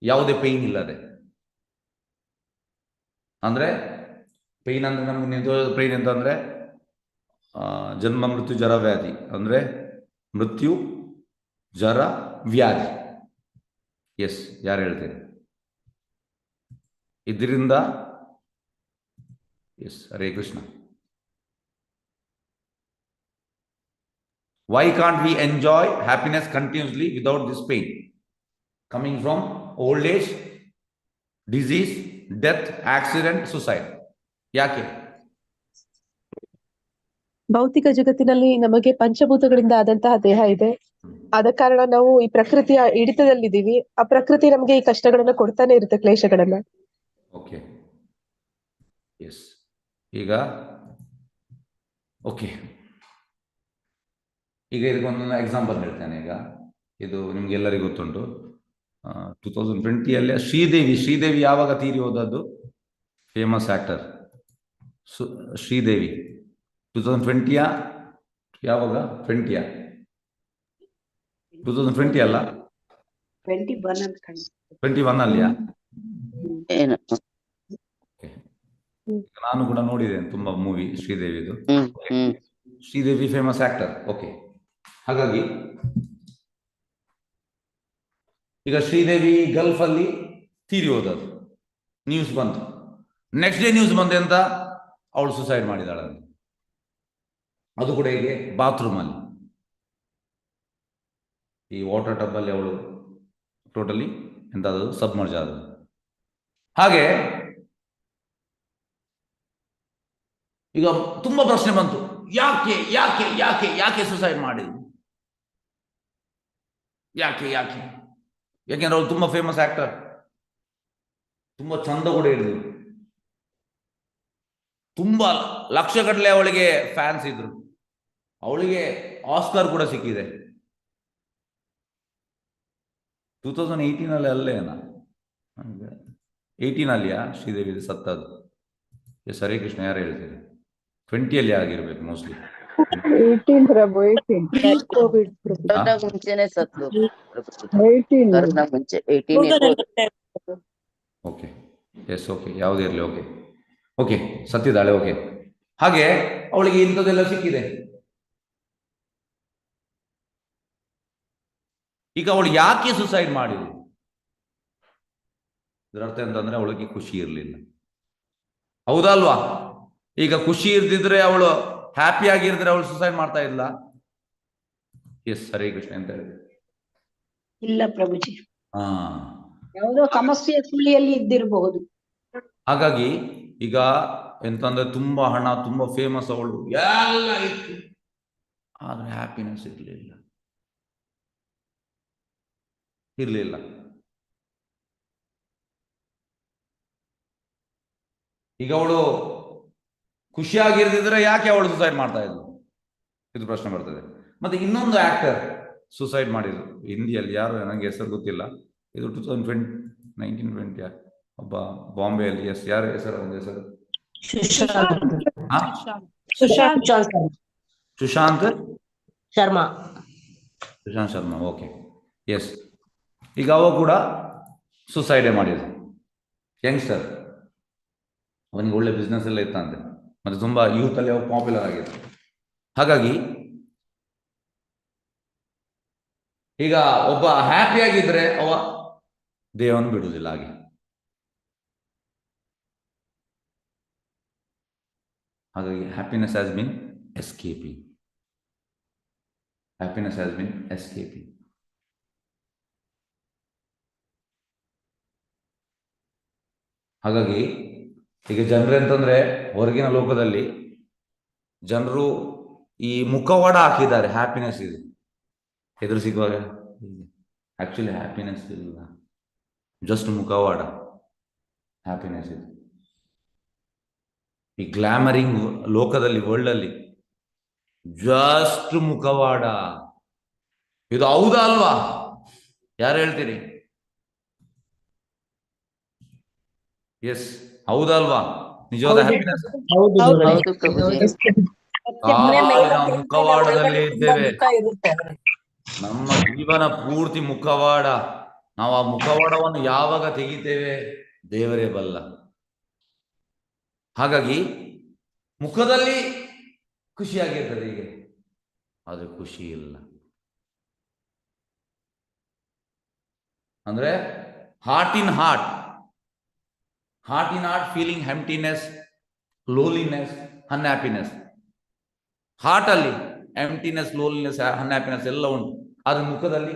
ಯಾವುದೇ ಪೇಯ್ನ್ ಇಲ್ಲದೆ? ಅಂದ್ರೆ ಪೇಯ್ನ್ ಅಂದ್ರೆ ನಮ್ಗೆ ನಿಜವಾದ ಪೇಯ್ನ್ ಅಂತಂದ್ರೆ ಜನ್ಮ, ಮೃತ್ಯು, ಜರ, ವ್ಯಾಧಿ. ಅಂದ್ರೆ ಮೃತ್ಯು, ಜರ, ವ್ಯಾಧಿ ಎಸ್, ಯಾರು ಹೇಳ್ತೀರಿ? ಇದರಿಂದ yes, Hare Krishna. Why can't we enjoy happiness continuously without this pain coming from old age, disease, death, accident, suicide? ಯಾಕೆ? ಭೌತಿಕ ಜಗತ್ತಿನಲ್ಲಿ ನಮಗೆ ಪಂಚಭೂತಗಳಿಂದ ಆದಂತಹ ದೇಹ ಇದೆ. ಆದ ಕಾರಣ ನಾವು ಈ ಪ್ರಕೃತಿಯ ಹಿಡಿತದಲ್ಲಿದ್ದೀವಿ. ಆ ಪ್ರಕೃತಿ ನಮಗೆ ಈ ಕಷ್ಟಗಳನ್ನ ಕೊಡ್ತಾನೆ ಇರುತ್ತೆ, ಕ್ಲೇಶಗಳನ್ನ. Okay, yes. ಈಗ ಓಕೆ, ಈಗ ಇದಕ್ಕೊಂದು ಎಕ್ಸಾಂಪಲ್ ಹೇಳ್ತೇನೆ. ಈಗ ಇದು ನಿಮ್ಗೆಲ್ಲರಿಗೂ ಗೊತ್ತುಂಟು. 2020 ಶ್ರೀದೇವಿ ಯಾವಾಗ ತೀರಿ ಹೋದದ್ದು? ಫೇಮಸ್ ಆಕ್ಟರ್ ಶ್ರೀದೇವಿ 2020 ಯಾವಾಗ? 2020 ಅಲ್ಲ, 21 ಅಲ್ಲಿಯಾ? ಏನು? ನಾನು ಕೂಡ ನೋಡಿದ್ದೇನೆ ತುಂಬಾ ಮೂವಿ ಶ್ರೀದೇವಿದು. Hmm. Sridevi famous actor. Okay, ಹಾಗಾಗಿ ಈಗ ಶ್ರೀದೇವಿ ಗಲ್ಫ್ ಅಲ್ಲಿ ತೀರಿ ಹೋದದ್ದು ನ್ಯೂಸ್ ಬಂತು. ನೆಕ್ಸ್ಟ್ ಡೇ ನ್ಯೂಸ್ ಬಂದೆ ಅಂತ ಅವಳು ಸುಸೈಡ್ ಮಾಡಿದಾಳ. ಅದು ಕೂಡ ಹೇಗೆ? ಬಾತ್ರೂಮ್ ಅಲ್ಲಿ, ಈ ವಾಟರ್ ಟಬ್ ಅಲ್ಲಿ ಅವಳು ಟೋಟಲಿ ಎಂತಾದದು ಸಬ್ಮರ್ಜ್ ಆದದ್ದು. ಹಾಗೆ ಈಗ ತುಂಬಾ ಪ್ರಶ್ನೆ ಬಂತು, ಯಾಕೆ ಯಾಕೆ ಯಾಕೆ ಯಾಕೆ ಸುಸೈಡ್ ಮಾಡಿದ್ರು? ಯಾಕೆ ಯಾಕೆ ಯಾಕೆಂದ್ರೆ ಅವಳು ತುಂಬಾ ಫೇಮಸ್ ಆಕ್ಟರ್, ತುಂಬಾ ಚಂದ ಕೂಡ ಇದ್ರು, ತುಂಬಾ ಲಕ್ಷಗಟ್ಟಲೆ ಅವಳಿಗೆ ಫ್ಯಾನ್ಸ್ ಇದ್ರು, ಅವಳಿಗೆ ಆಸ್ಕರ್ ಕೂಡ ಸಿಕ್ಕಿದೆ. 2018 ಅಲ್ಲೇನಾ? 18 ಅಲ್ಲಿಯಾ ಶ್ರೀದೇವಿ ಸತ್ತದ್ದು? ಎಸ್, ಹರೇ ಕೃಷ್ಣ, ಯಾರು ಹೇಳ್ತೀರಿ? 20 ಆಗಿರ್ಬೇಕು ಮೋಸ್ಟ್ಲಿ. 18 ಪ್ರಭು, 18 ಕೋವಿಡ್ ಕರೋನಾ ಮುಂಚೆನೆ ಸತ್ಲು. 18 ಕರೋನಾ ಮುಂಚೆ 18 ಓಕೆ, ಎಸ್, ಓಕೆ, ಯಾವುದೇ ಇರಲಿ. Okay okay, ಸತ್ತಿದ್ದಾಳೆ. ಓಕೆ, ಹಾಗೆ ಅವಳಿಗೆ ಇಂಥದ್ದೆಲ್ಲ ಸಿಕ್ಕಿದೆ. ಈಗ ಅವಳು ಯಾಕೆ ಸುಸೈಡ್ ಮಾಡಿದ್ರು? ಇದರ ಅರ್ಥ ಅಂತಂದ್ರೆ ಅವಳಿಗೆ ಖುಷಿ ಇರಲಿಲ್ಲ, ಹೌದಲ್ವಾ? ಈಗ ಖುಷಿ ಇರ್ದಿದ್ರೆ, ಅವಳು ಹ್ಯಾಪಿ ಆಗಿರಿದ್ರೆ ಅವಳು ಸುಸೈಡ್ ಮಾಡ್ತಾ ಇಲ್ಲ. ಎಸ್, ಹರೇ ಕೃಷ್ಣ ಅಂತ ಹೇಳಿದ್ರೆ ಇಲ್ಲ ಪ್ರಭುಜಿ, ಹಾ, ಯಾವುದೋ ಸಮಸ್ಯೆ ಸುಳಿಯಲ್ಲಿ ಇದ್ದಿರಬಹುದು. ಹಾಗಾಗಿ ಈಗ ಎಂತಂದ್ರೆ ತುಂಬಾ ಹಣ, ತುಂಬಾ ಫೇಮಸ್, ಅವಳು ಎಲ್ಲ ಇತ್ತು, ಆದ್ರೆ ಹ್ಯಾಪಿನೆಸ್ ಇರಲಿಲ್ಲ. ಈಗ ಅವಳು ಖುಷಿಯಾಗಿರ್ದಿದ್ರೆ ಯಾಕೆ ಅವಳು ಸುಸೈಡ್ ಮಾಡ್ತಾ ಇದ್ಲು? ಇದು ಪ್ರಶ್ನೆ ಬರ್ತದೆ. ಮತ್ತೆ ಇನ್ನೊಂದು ಆಕ್ಟರ್ ಸುಸೈಡ್ ಮಾಡಿದ್ರು ಹಿಂದಿಯಲ್ಲಿ, ಯಾರು ನನಗೆ ಹೆಸರು ಗೊತ್ತಿಲ್ಲ. ಇದು 2019-20 ಒಬ್ಬ ಬಾಂಬೆಯಲ್ಲಿ. ಎಸ್, ಯಾರು ಹೆಸರು? ಒಂದು ಹೆಸರು ಸುಶಾಂತ್ ಶರ್ಮಾ. Okay, yes. ಈಗ ಅವ ಕೂಡ ಸುಸೈಡೇ ಮಾಡಿದ್ರು, ಯಂಗ್ಸ್ಟರ್. ಅವನಿಗೆ ಒಳ್ಳೆ ಬಿಸ್ನೆಸ್ ಎಲ್ಲ ಇತ್ತಂತೆ, ಮತ್ತೆ ತುಂಬಾ ಯೂತ್ ಅಲ್ಲಿ ಅವ ಪಾಪ್ಯುಲರ್ ಆಗಿತ್ತು. ಹಾಗಾಗಿ ಈಗ ಒಬ್ಬ ಹ್ಯಾಪಿ ಆಗಿದ್ರೆ ಅವ ದೇಹವನ್ನು ಬಿಡುವುದಿಲ್ಲ. ಹಾಗೆ ಹಾಗಾಗಿ ಹ್ಯಾಪಿನೆಸ್ ಹ್ಯಾಸ್ ಬಿನ್ ಎಸ್ಕೇಪಿಂಗ್. ಹಾಗಾಗಿ ಈಗ ಜನರು ಅಂತಂದ್ರೆ, ಹೊರಗಿನ ಲೋಕದಲ್ಲಿ ಜನರು ಈ ಮುಖವಾಡ ಹಾಕಿದ್ದಾರೆ ಹ್ಯಾಪಿನೆಸ್ ಇದೆ. ಎದುರು ಸಿಗುವಾಗ ಆಕ್ಚುಲಿ ಹ್ಯಾಪಿನೆಸ್ ಇಲ್ಲ, ಜಸ್ಟ್ ಮುಖವಾಡ ಹ್ಯಾಪಿನೆಸ್ ಇದೆ. ಈ ಗ್ಲಾಮರಿಂಗ್ ಲೋಕದಲ್ಲಿ, ವರ್ಲ್ಡ್ ಅಲ್ಲಿ ಜಸ್ಟ್ ಮುಖವಾಡ. ಇದು ಹೌದಾ ಅಲ್ವಾ? ಯಾರು ಹೇಳ್ತೀರಿ? ಎಸ್, ಹೌದಲ್ವಾ? ನಿಜವಾದ ಹ್ಯಾಪಿನೆಸ್ ಹೌದು ಪ್ರಭುಜಿ. ನಾವು ಮುಖವಾಡದಲ್ಲಿ ಇದ್ದೇವೆ. ಮುಖ ಇರುತ್ತೆ ಆದ್ರೆ. ನಮ್ಮ ಜೀವನ ಪೂರ್ತಿ ಮುಖವಾಡ. ನಾವು ಆ ಮುಖವಾಡವನ್ನು ಯಾವಾಗ ತೆಗಿತೇವೆ ದೇವರೇ ಬಲ್ಲ. ಹಾಗಾಗಿ ಮುಖದಲ್ಲಿ ಖುಷಿಯಾಗಿರ್ತದೆ ಹೀಗೆ, ಆದ್ರೆ ಖುಷಿ ಇಲ್ಲ. ಅಂದ್ರೆ heart in heart feeling emptiness, loneliness, unhappiness. Heart ಅಲ್ಲಿ ಎಂಪ್ಟಿನೆಸ್, ಲೋಲಿನೆಸ್, ಅನ್ಹ್ಯಾಪಿನೆಸ್ ಎಲ್ಲ ಉಂಟು. ಆದ್ರೆ ಮುಖದಲ್ಲಿ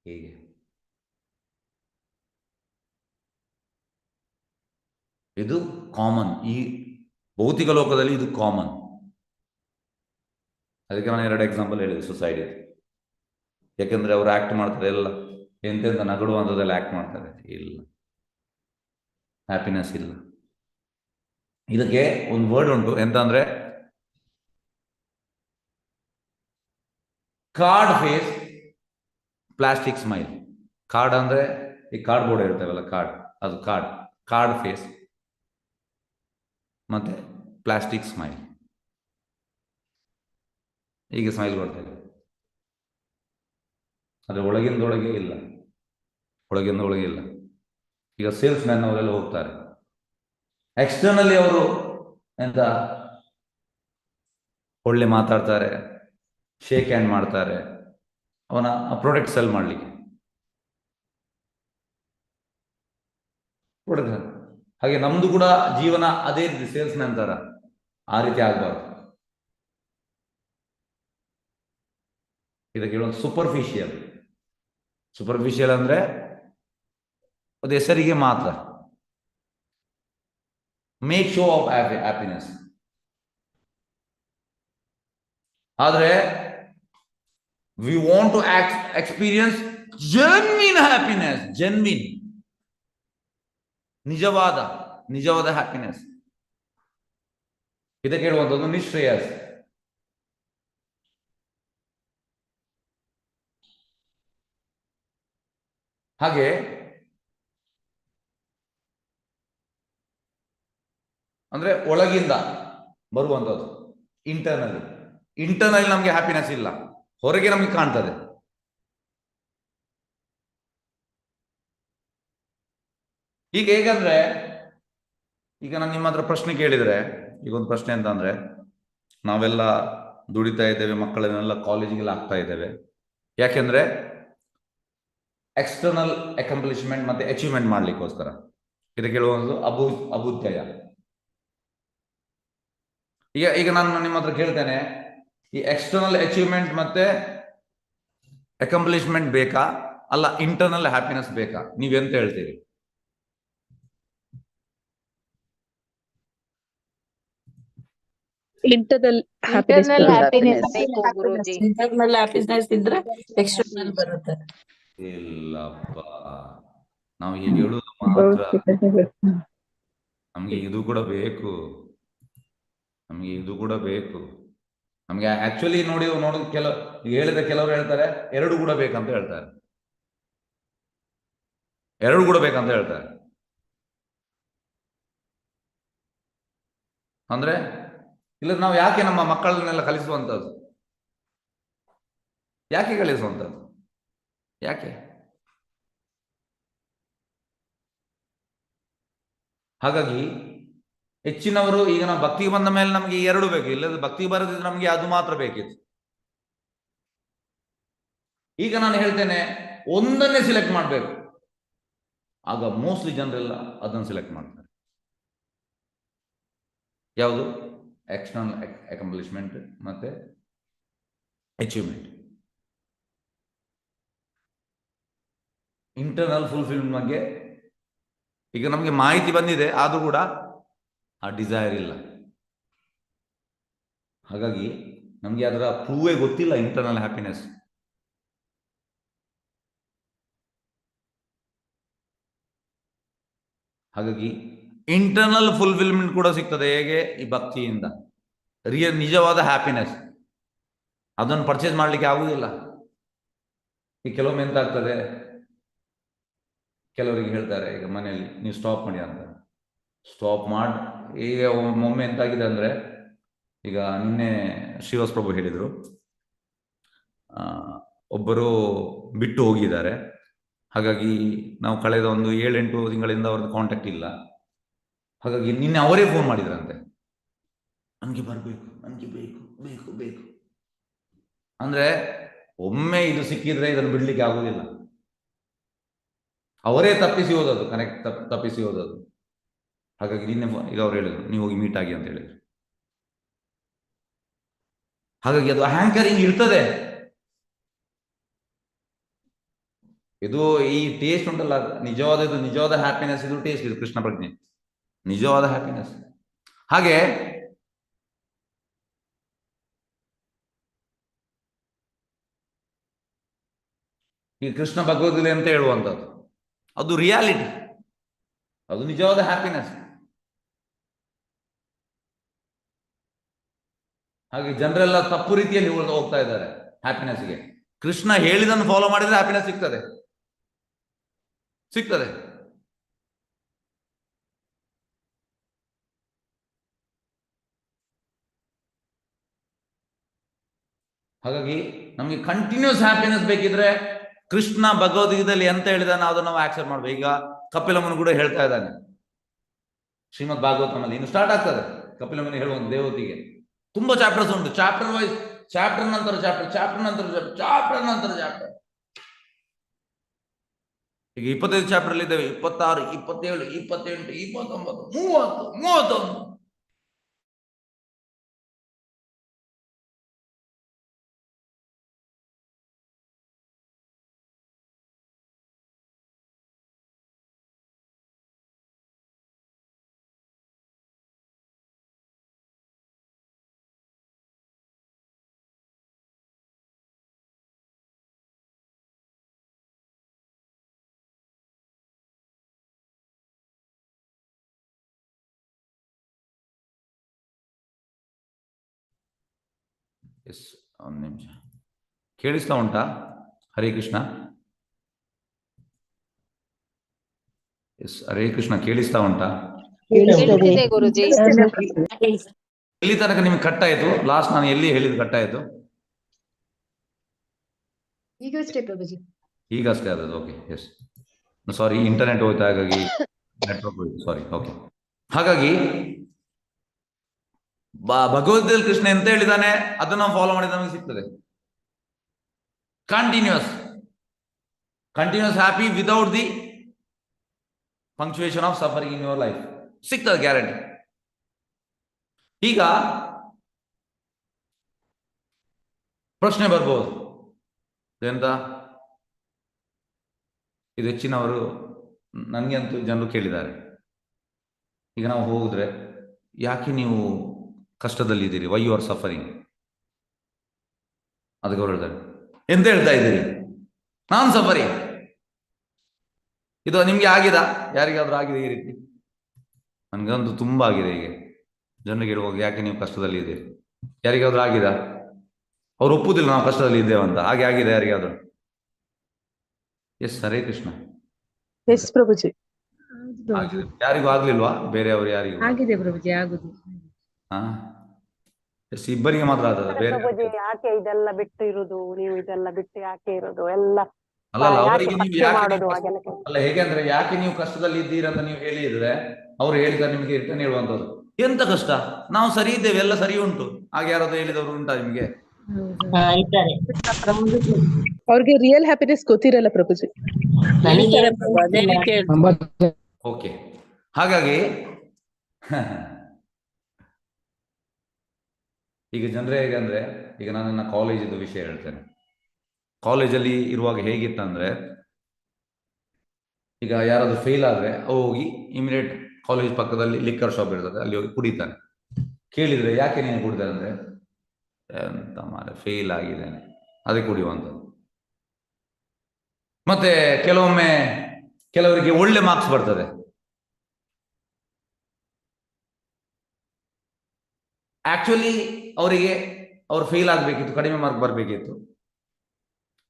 ಹೇಗೆ? ಇದು ಕಾಮನ್. ಈ ಭೌತಿಕ ಲೋಕದಲ್ಲಿ ಇದು ಕಾಮನ್. ಅದಕ್ಕೆ ನಾನು 2 ಎಕ್ಸಾಂಪಲ್ ಹೇಳಿದೆ ಸೊಸೈಟಿ. ಯಾಕೆಂದ್ರೆ ಅವರು ಆಕ್ಟ್ ಮಾಡ್ತಾರೆ ಎಲ್ಲ ಎಂತೆಂತ ನಗಡುವಂಥದ್ದೆಲ್ಲ ಆಕ್ಟ್ ಮಾಡ್ತಾರೆ. ಇಲ್ಲ, ಹ್ಯಾಪಿನೆಸ್ ಇಲ್ಲ. ಇದಕ್ಕೆ ಒಂದು ವರ್ಡ್ ಉಂಟು, ಎಂತ ಅಂದ್ರೆ card face, plastic smile. Card ಅಂದ್ರೆ ಈ ಕಾರ್ಡ್ ಬೋರ್ಡ್ ಇರ್ತೇವಲ್ಲ, ಕಾರ್ಡ್, ಅದು ಕಾರ್ಡ್ ಫೇಸ್ ಮತ್ತೆ ಪ್ಲಾಸ್ಟಿಕ್ ಸ್ಮೈಲ್. ಹೀಗೆ ಸ್ಮೈಲ್ ಕೊಡ್ತೇವೆ, ಆದ್ರೆ ಒಳಗಿಂದೊಳಗೆ ಇಲ್ಲ, ಒಳಗಿಂದೊಳಗೆ ಇಲ್ಲ. ಈಗ ಸೇಲ್ಸ್ ಮ್ಯಾನ್ ಅವರೆಲ್ಲ ಹೋಗ್ತಾರೆ, ಎಕ್ಸ್ಟರ್ನಲ್ಲಿ ಅವರು ಎಂತ ಒಳ್ಳೆ ಮಾತಾಡ್ತಾರೆ, ಶೇಕ್ ಹ್ಯಾಂಡ್ ಮಾಡ್ತಾರೆ ಅವನ ಪ್ರಾಡಕ್ಟ್ ಸೆಲ್ ಮಾಡಲಿಕ್ಕೆ. ಹಾಗೆ ನಮ್ದು ಕೂಡ ಜೀವನ ಅದೇ ರೀತಿ ಸೇಲ್ಸ್ ಮ್ಯಾನ್ ತರ, ಆ ರೀತಿ ಆಗ್ಬಾರ್ದು. ಇದಕ್ಕೆ ಹೇಳೋದು ಸೂಪರ್ಫಿಷಿಯಲ್ ಅಂದ್ರೆ ಅದು ಹೆಸರಿಗೆ ಮಾತ್ರ, ಮೇಕ್ ಶೋ ಆಫ್ ಹ್ಯಾಪಿನೆಸ್. ಆದ್ರೆ we want to experience genuine happiness, ನಿಜವಾದ ಹ್ಯಾಪಿನೆಸ್. ಇದಕ್ಕೆ ಹೇಳುವಂಥದ್ದು ನಿಶ್ರೇಯಸ್. ಹಾಗೆ ಅಂದ್ರೆ ಒಳಗಿಂದ ಬರುವಂಥದ್ದು, ಇಂಟರ್ನಲ್ಲಿ ನಮ್ಗೆ ಹ್ಯಾಪಿನೆಸ್ ಇಲ್ಲ, ಹೊರಗೆ ನಮ್ಗೆ ಕಾಣ್ತದೆ. ಈಗ ಹೇಗಂದ್ರೆ, ಈಗ ನಾನು ನಿಮ್ಮ ಹತ್ರ ಪ್ರಶ್ನೆ ಕೇಳಿದ್ರೆ, ಈಗ ಒಂದು ಪ್ರಶ್ನೆ ಅಂತ ಅಂದ್ರೆ, ನಾವೆಲ್ಲ ದುಡಿತಾ ಇದ್ದೇವೆ, ಮಕ್ಕಳನ್ನೆಲ್ಲ ಕಾಲೇಜಿಗೆಲ್ಲ ಆಗ್ತಾ ಇದ್ದೇವೆ. ಯಾಕೆಂದ್ರೆ ಎಕ್ಸ್ಟರ್ನಲ್ ಅಕಾಂಪ್ಲಿಷ್ಮೆಂಟ್ ಮತ್ತೆ ಅಚೀವ್ಮೆಂಟ್ ಮಾಡ್ಲಿಕ್ಕೋಸ್ಕರ. ಇದಕ್ಕೆ ಹೇಳುವುದು ಅಭ್ಯುದಯ. ಈಗ ನಾನು ನಿಮ್ಮ ಹತ್ರ ಕೇಳ್ತೇನೆ, ಈ ಎಕ್ಸ್ಟರ್ನಲ್ ಅಚೀವ್ಮೆಂಟ್ ಮತ್ತೆ ಅಕಾಂಪ್ಲಿಷ್ಮೆಂಟ್ ಬೇಕಾ, ಅಲ್ಲ ಇಂಟರ್ನಲ್ ಹ್ಯಾಪಿನೆಸ್ ಬೇಕಾ? ನೀವೆಂತ ಹೇಳ್ತೀರಿ? ಇಂಟರ್ನಲ್ Internal ಹ್ಯಾಪಿನೆಸ್ happiness ಬೇಕು ಗುರೂಜಿ. ಇಂಟರ್ನಲ್ ಹ್ಯಾಪಿನೆಸ್ ಇದ್ರೆ ಎಕ್ಸ್ಟರ್ನಲ್ ಬರುತ್ತೆ. ಇಲ್ಲಪ್ಪ, ನಾವು ಹೀಗೆ ಹೇಳುದು ಮಾತ್ರ. ನಮ್ಗೆ ಇದು ಕೂಡ ಬೇಕು, ನಮ್ಗೆ ಆಕ್ಚುಲಿ ನೋಡೋದು ಕೆಲವರು ಹೇಳ್ತಾರೆ ಎರಡು ಕೂಡ ಬೇಕಂತ ಹೇಳ್ತಾರೆ. ಅಂದ್ರೆ ಇಲ್ಲ, ನಾವು ಯಾಕೆ ನಮ್ಮ ಮಕ್ಕಳನ್ನೆಲ್ಲ ಕಲಿಸುವಂಥದ್ದು? ಯಾಕೆ? ಹಾಗಾಗಿ ಹೆಚ್ಚಿನವರು, ಈಗ ನಾವು ಭಕ್ತಿಗೆ ಬಂದ ಮೇಲೆ ನಮಗೆ ಎರಡು ಬೇಕು, ಇಲ್ಲದ ಭಕ್ತಿ ಬರದಿದ್ರೆ ನಮಗೆ ಅದು ಮಾತ್ರ ಬೇಕಿತ್ತು. ಈಗ ನಾನು ಹೇಳ್ತೇನೆ, ಒಂದನ್ನೇ ಸಿಲೆಕ್ಟ್ ಮಾಡಬೇಕು. ಆಗ ಮೋಸ್ಟ್ಲಿ ಜನರೆಲ್ಲ ಅದನ್ನು ಸಿಲೆಕ್ಟ್ ಮಾಡ್ತಾರೆ. ಯಾವುದು? ಎಕ್ಸ್ಟರ್ನಲ್ ಅಕಾಂಪ್ಲಿಷ್ಮೆಂಟ್ ಮತ್ತೆ ಅಚೀವ್ಮೆಂಟ್. ಇಂಟರ್ನಲ್ ಫುಲ್ಫಿಲ್ಮೆಂಟ್ ಬಗ್ಗೆ ಈಗ ನಮಗೆ ಮಾಹಿತಿ ಬಂದಿದೆ, ಆದ್ರೂ ಕೂಡ ಆ ಡಿಸೈರ್ ಇಲ್ಲ. ಹಾಗಾಗಿ ನಮಗೆ ಅದರ ಪ್ರೂವೇ ಗೊತ್ತಿಲ್ಲ, ಇಂಟರ್ನಲ್ ಹ್ಯಾಪಿನೆಸ್. ಹಾಗಾಗಿ ಇಂಟರ್ನಲ್ ಫುಲ್ಫಿಲ್ಮೆಂಟ್ ಕೂಡ ಸಿಗ್ತದೆ. ಹೇಗೆ? ಈ ಭಕ್ತಿಯಿಂದ. ನಿಜವಾದ ಹ್ಯಾಪಿನೆಸ್ ಅದನ್ನು ಪರ್ಚೇಸ್ ಮಾಡ್ಲಿಕ್ಕೆ ಆಗುದಿಲ್ಲ. ಈ ಕೆಲವೊಮ್ಮೆ ಎಂತ ಆಗ್ತದೆ, ಕೆಲವರಿಗೆ ಹೇಳ್ತಾರೆ ಈಗ ಮನೆಯಲ್ಲಿ, ನೀವು ಸ್ಟಾಪ್ ಮಾಡಿ ಅಂತ. ಸ್ಟಾಪ್ ಮಾಡಿ, ಈಗ ಒಮ್ಮೆ ಎಂತಾಗಿದೆ ಅಂದ್ರೆ, ಈಗ ನಿನ್ನೆ ಶ್ರೀವಾಸ್ ಪ್ರಭು ಹೇಳಿದ್ರು, ಒಬ್ಬರು ಬಿಟ್ಟು ಹೋಗಿದ್ದಾರೆ. ಹಾಗಾಗಿ ನಾವು ಕಳೆದ ಒಂದು 7-8 ತಿಂಗಳಿಂದ ಅವ್ರದ್ದು ಕಾಂಟ್ಯಾಕ್ಟ್ ಇಲ್ಲ. ಹಾಗಾಗಿ ನಿನ್ನೆ ಅವರೇ ಫೋನ್ ಮಾಡಿದ್ರಂತೆ, ನನಗೆ ಬರಬೇಕು, ನನಗೆ ಬೇಕು. ಅಂದ್ರೆ ಒಮ್ಮೆ ಇದು ಸಿಕ್ಕಿದ್ರೆ ಇದನ್ನು ಬಿಡ್ಲಿಕ್ಕೆ ಆಗುದಿಲ್ಲ. ಅವರೇ ತಪ್ಪಿಸಿ ಹೋದದ್ದು, ಕನೆಕ್ಟ್ ತಪ್ಪಿಸಿ ಹೋದದ್ದು. ಹಾಗಾಗಿ ನಿನ್ನೆ ಈಗ ಅವ್ರು ಹೇಳಿದ್ರು ನೀವು ಹೋಗಿ ಮೀಟ್ ಆಗಿ ಅಂತ ಹೇಳಿದ್ರು. ಹಾಗಾಗಿ ಅದು ಹ್ಯಾಂಕರಿಂಗ್ ಇರ್ತದೆ. ಇದು ಈ ಟೇಸ್ಟ್ ಉಂಟಲ್ಲ, ನಿಜವಾದ ಹ್ಯಾಪಿನೆಸ್ ಇದು ಟೇಸ್ಟ್, ಇದು ಕೃಷ್ಣ ಪ್ರಜ್ಞೆ, ನಿಜವಾದ ಹ್ಯಾಪಿನೆಸ್. ಹಾಗೆ ಈ ಕೃಷ್ಣ ಭಗವದ್ಗೀತೆ ಅಂತ ಹೇಳುವಂಥದ್ದು ಅದು ರಿಯಾಲಿಟಿ, ಅದು ನಿಜವಾದ ಹ್ಯಾಪಿನೆಸ್. ಹಾಗೆ ಜನರೆಲ್ಲ ತಪ್ಪು ರೀತಿಯಲ್ಲಿ ಹೋಗ್ತಾ ಇದ್ದಾರೆ ಹ್ಯಾಪಿನೆಸ್ಗೆ. ಕೃಷ್ಣ ಹೇಳಿದನ್ನು ಫಾಲೋ ಮಾಡಿದ್ರೆ ಹ್ಯಾಪಿನೆಸ್ ಸಿಗ್ತದೆ. ಹಾಗಾಗಿ ನಮಗೆ ಕಂಟಿನ್ಯೂಸ್ ಹ್ಯಾಪಿನೆಸ್ ಬೇಕಿದ್ರೆ ಕೃಷ್ಣ ಭಗವದ್ಗೀತೆಯಲ್ಲಿ ಎಂತ ಹೇಳಿದಾನೆ ಅದನ್ನು ನಾವು ಆಕ್ಸೆಪ್ಟ್ ಮಾಡ್ಬೇಕು. ಈಗ ಕಪಿಲ ಮುನಿ ಕೂಡ ಹೇಳ್ತಾ ಇದ್ದಾನೆ ಶ್ರೀಮದ್ ಭಾಗವತಮಲ್ಲಿ, ಇನ್ನು ಸ್ಟಾರ್ಟ್ ಆಗ್ತದೆ ಕಪಿಲ ಮುನಿ ಹೇಳುವಂತ ದೇವತೆಗೆ. ತುಂಬಾ ಚಾಪ್ಟರ್ಸ್ ಉಂಟು, ಚಾಪ್ಟರ್ ವೈಸ್, ಚಾಪ್ಟರ್ ನಂತರ ಚಾಪ್ಟರ್, ಚಾಪ್ಟರ್ ನಂತರ ಚಾಪ್ಟರ್, ಚಾಪ್ಟರ್ ನಂತರ ಚಾಪ್ಟರ್. ಈಗ 25 ಚಾಪ್ಟರ್ ಅಲ್ಲಿ ಇದ್ದೇವೆ, 26, 27, 28, 29, 30, 31. ಎಸ್, ಒಂದು ನಿಮಿಷ ಕೇಳಿಸ್ತಾ ಉಂಟಾ? ಹರೇ ಕೃಷ್ಣ. ಎಸ್, ಹರೇ ಕೃಷ್ಣ ಕೇಳಿಸ್ತಾ ಉಂಟಾ? ಕೇಳಿಸ್ತಿದೆ ಗುರುಜಿ. ಎಲ್ಲಿ ತನಕ ನಿಮ್ಗೆ ಕಟ್ ಆಯ್ತು? ಲಾಸ್ಟ್ ನಾನು ಎಲ್ಲಿ ಹೇಳಿದ್ದು ಕಟ್ ಆಯ್ತು? ಈಗಷ್ಟೇ ಪ್ರಭುಜಿ. ಈಗಷ್ಟೇ ಆದದ್ದು. ಓಕೆ, ಎಸ್, ಸಾರಿ, ಇಂಟರ್ನೆಟ್ ಹೋಯ್ತು, ಹಾಗಾಗಿ ನೆಟ್ವರ್ಕ್ ಹೋಯ್ತು, ಸಾರಿ. ಓಕೆ, ಹಾಗಾಗಿ ಭಗವದ್ಗೀತೆಯಲ್ಲಿ ಕೃಷ್ಣ ಎಂತ ಹೇಳಿದಾನೆ ಅದನ್ನ ನಾವು ಫಾಲೋ ಮಾಡಿದ್ರೆ ನಮಗೆ ಸಿಗ್ತದೆ. Continuous happy without the punctuation of suffering in your life ಸಿಗ್ತದೆ, ಗ್ಯಾರಂಟಿ. ಈಗ ಪ್ರಶ್ನೆ ಬರ್ಬೋದು, ಎಂತ ಇದು ಹೆಚ್ಚಿನವರು ನನಗೆ ಅಂತೂ ಜನರು ಕೇಳಿದ್ದಾರೆ. ಈಗ ನಾವು ಹೋಗಿದ್ರೆ ಯಾಕೆ ನೀವು ಕಷ್ಟದಲ್ಲಿದ್ದೀರಿ, ವೈ ಯು ಆರ್ ಸಫರಿಂಗ್? ಅದಕ್ಕೆ ಅವ್ರು ಹೇಳ್ತಾರೆ ಎಂತ ಹೇಳ್ತಾ ಇದ್ದೀರಿ, ನಾನು ಸಫರಿಂಗ್. ಇದು ನಿಮ್ಗೆ ಆಗಿದೆ? ಯಾರಿಗಾದ್ರೂ ಆಗಿದೆ ಈ ರೀತಿ? ನನ್ಗಂತೂ ತುಂಬಾ ಆಗಿದೆ. ಈಗ ಜನರಿಗೆ ಹೇಳುವಾಗ ಯಾಕೆ ನೀವು ಕಷ್ಟದಲ್ಲಿ ಇದ್ದೀರಿ, ಯಾರಿಗಾದ್ರೂ ಆಗಿದೆ? ಅವ್ರು ಒಪ್ಪುದಿಲ್ಲ ನಾವು ಕಷ್ಟದಲ್ಲಿ ಇದ್ದೇವಂತ. ಹಾಗೆ ಆಗಿದೆ ಯಾರಿಗಾದ್ರೂ? ಎಸ್, ಹರೇ ಕೃಷ್ಣ. ಎಸ್ ಪ್ರಭುಜಿ. ಯಾರಿಗೂ ಆಗ್ಲಿಲ್ವಾ? ಬೇರೆಯವರು ಯಾರಿಗೂ ಆಗಿದೆ ಪ್ರಭುಜಿ, ಆಗುದು. ಹಾ, ಎಸ್, ಇಬ್ಬರಿಗೆ ಮಾತ್ರ ಆದದ, ಬೇರೆ ಯಾಕೆ ಇದೆಲ್ಲ ಬಿಟ್ಟು ಇರುದು, ನೀವು ಇದೆಲ್ಲ ಬಿಟ್ಟು ಯಾಕೆ ಇರುದು ಎಲ್ಲ ಅಲ್ಲ. ಅವರಿಗೆ ನೀವು ಯಾಕೆ ಅಲ್ಲ, ಹೇಗೆ ಅಂದ್ರೆ ಯಾಕೆ ನೀವು ಕಷ್ಟದಲ್ಲಿ ಇದ್ದೀರಾ ಅಂತ ನೀವು ಹೇಳಿದ್ರೆ ಅವ್ರು ಹೇಳಿದ್ರೆ ನಿಮ್ಗೆ ರಿಟರ್ನ್ ಹೇಳುವಂತದ್ದು ಎಂತ ಕಷ್ಟ, ನಾವು ಸರಿ ಇದ್ದೇವೆ, ಎಲ್ಲ ಸರಿ ಉಂಟು. ಹಾಗೆ ಯಾರಾದ್ರೂ ಹೇಳಿದವರು ಉಂಟಾ ನಿಮ್ಗೆ? ಅವ್ರಿಗೆ ರಿಯಲ್ ಹ್ಯಾಪಿನೆಸ್ ಗೊತ್ತಿರಲ್ಲ ಪ್ರಭುಜಿ. ಓಕೆ, ಹಾಗಾಗಿ ಈಗ ಜನರೇ ಹೇಗಂದ್ರೆ, ಈಗ ನಾನು ನನ್ನ ಕಾಲೇಜಿದ್ದು ವಿಷಯ ಹೇಳ್ತೇನೆ. ಕಾಲೇಜಲ್ಲಿ ಇರುವಾಗ ಹೇಗಿತ್ತಂದ್ರೆ, ಈಗ ಯಾರಾದ್ರೂ ಫೇಲ್ ಆದ್ರೆ ಹೋಗಿ ಇಮಿಡಿಯೇಟ್ ಕಾಲೇಜ್ ಪಕ್ಕದಲ್ಲಿ ಲಿಕ್ಕರ್ ಶಾಪ್ ಇರ್ತದೆ, ಅಲ್ಲಿ ಹೋಗಿ ಕುಡಿತಾನೆ. ಕೇಳಿದ್ರೆ ಯಾಕೆ ನೀನು ಕುಡಿತಾರೆ ಅಂದ್ರೆ, ಎಂತ ಮಾರೆ ಫೇಲ್ ಆಗಿದ್ದೇನೆ ಅದಕ್ಕೆ ಕುಡಿಯುವಂಥದ್ದು. ಮತ್ತೆ ಕೆಲವೊಮ್ಮೆ ಕೆಲವರಿಗೆ ಒಳ್ಳೆ ಮಾರ್ಕ್ಸ್ ಬರ್ತದೆ, ಆಕ್ಚುಲಿ ಅವರಿಗೆ ಅವ್ರು ಫೇಲ್ ಆಗ್ಬೇಕಿತ್ತು, ಕಡಿಮೆ ಮಾರ್ಕ್ ಬರ್ಬೇಕಿತ್ತು,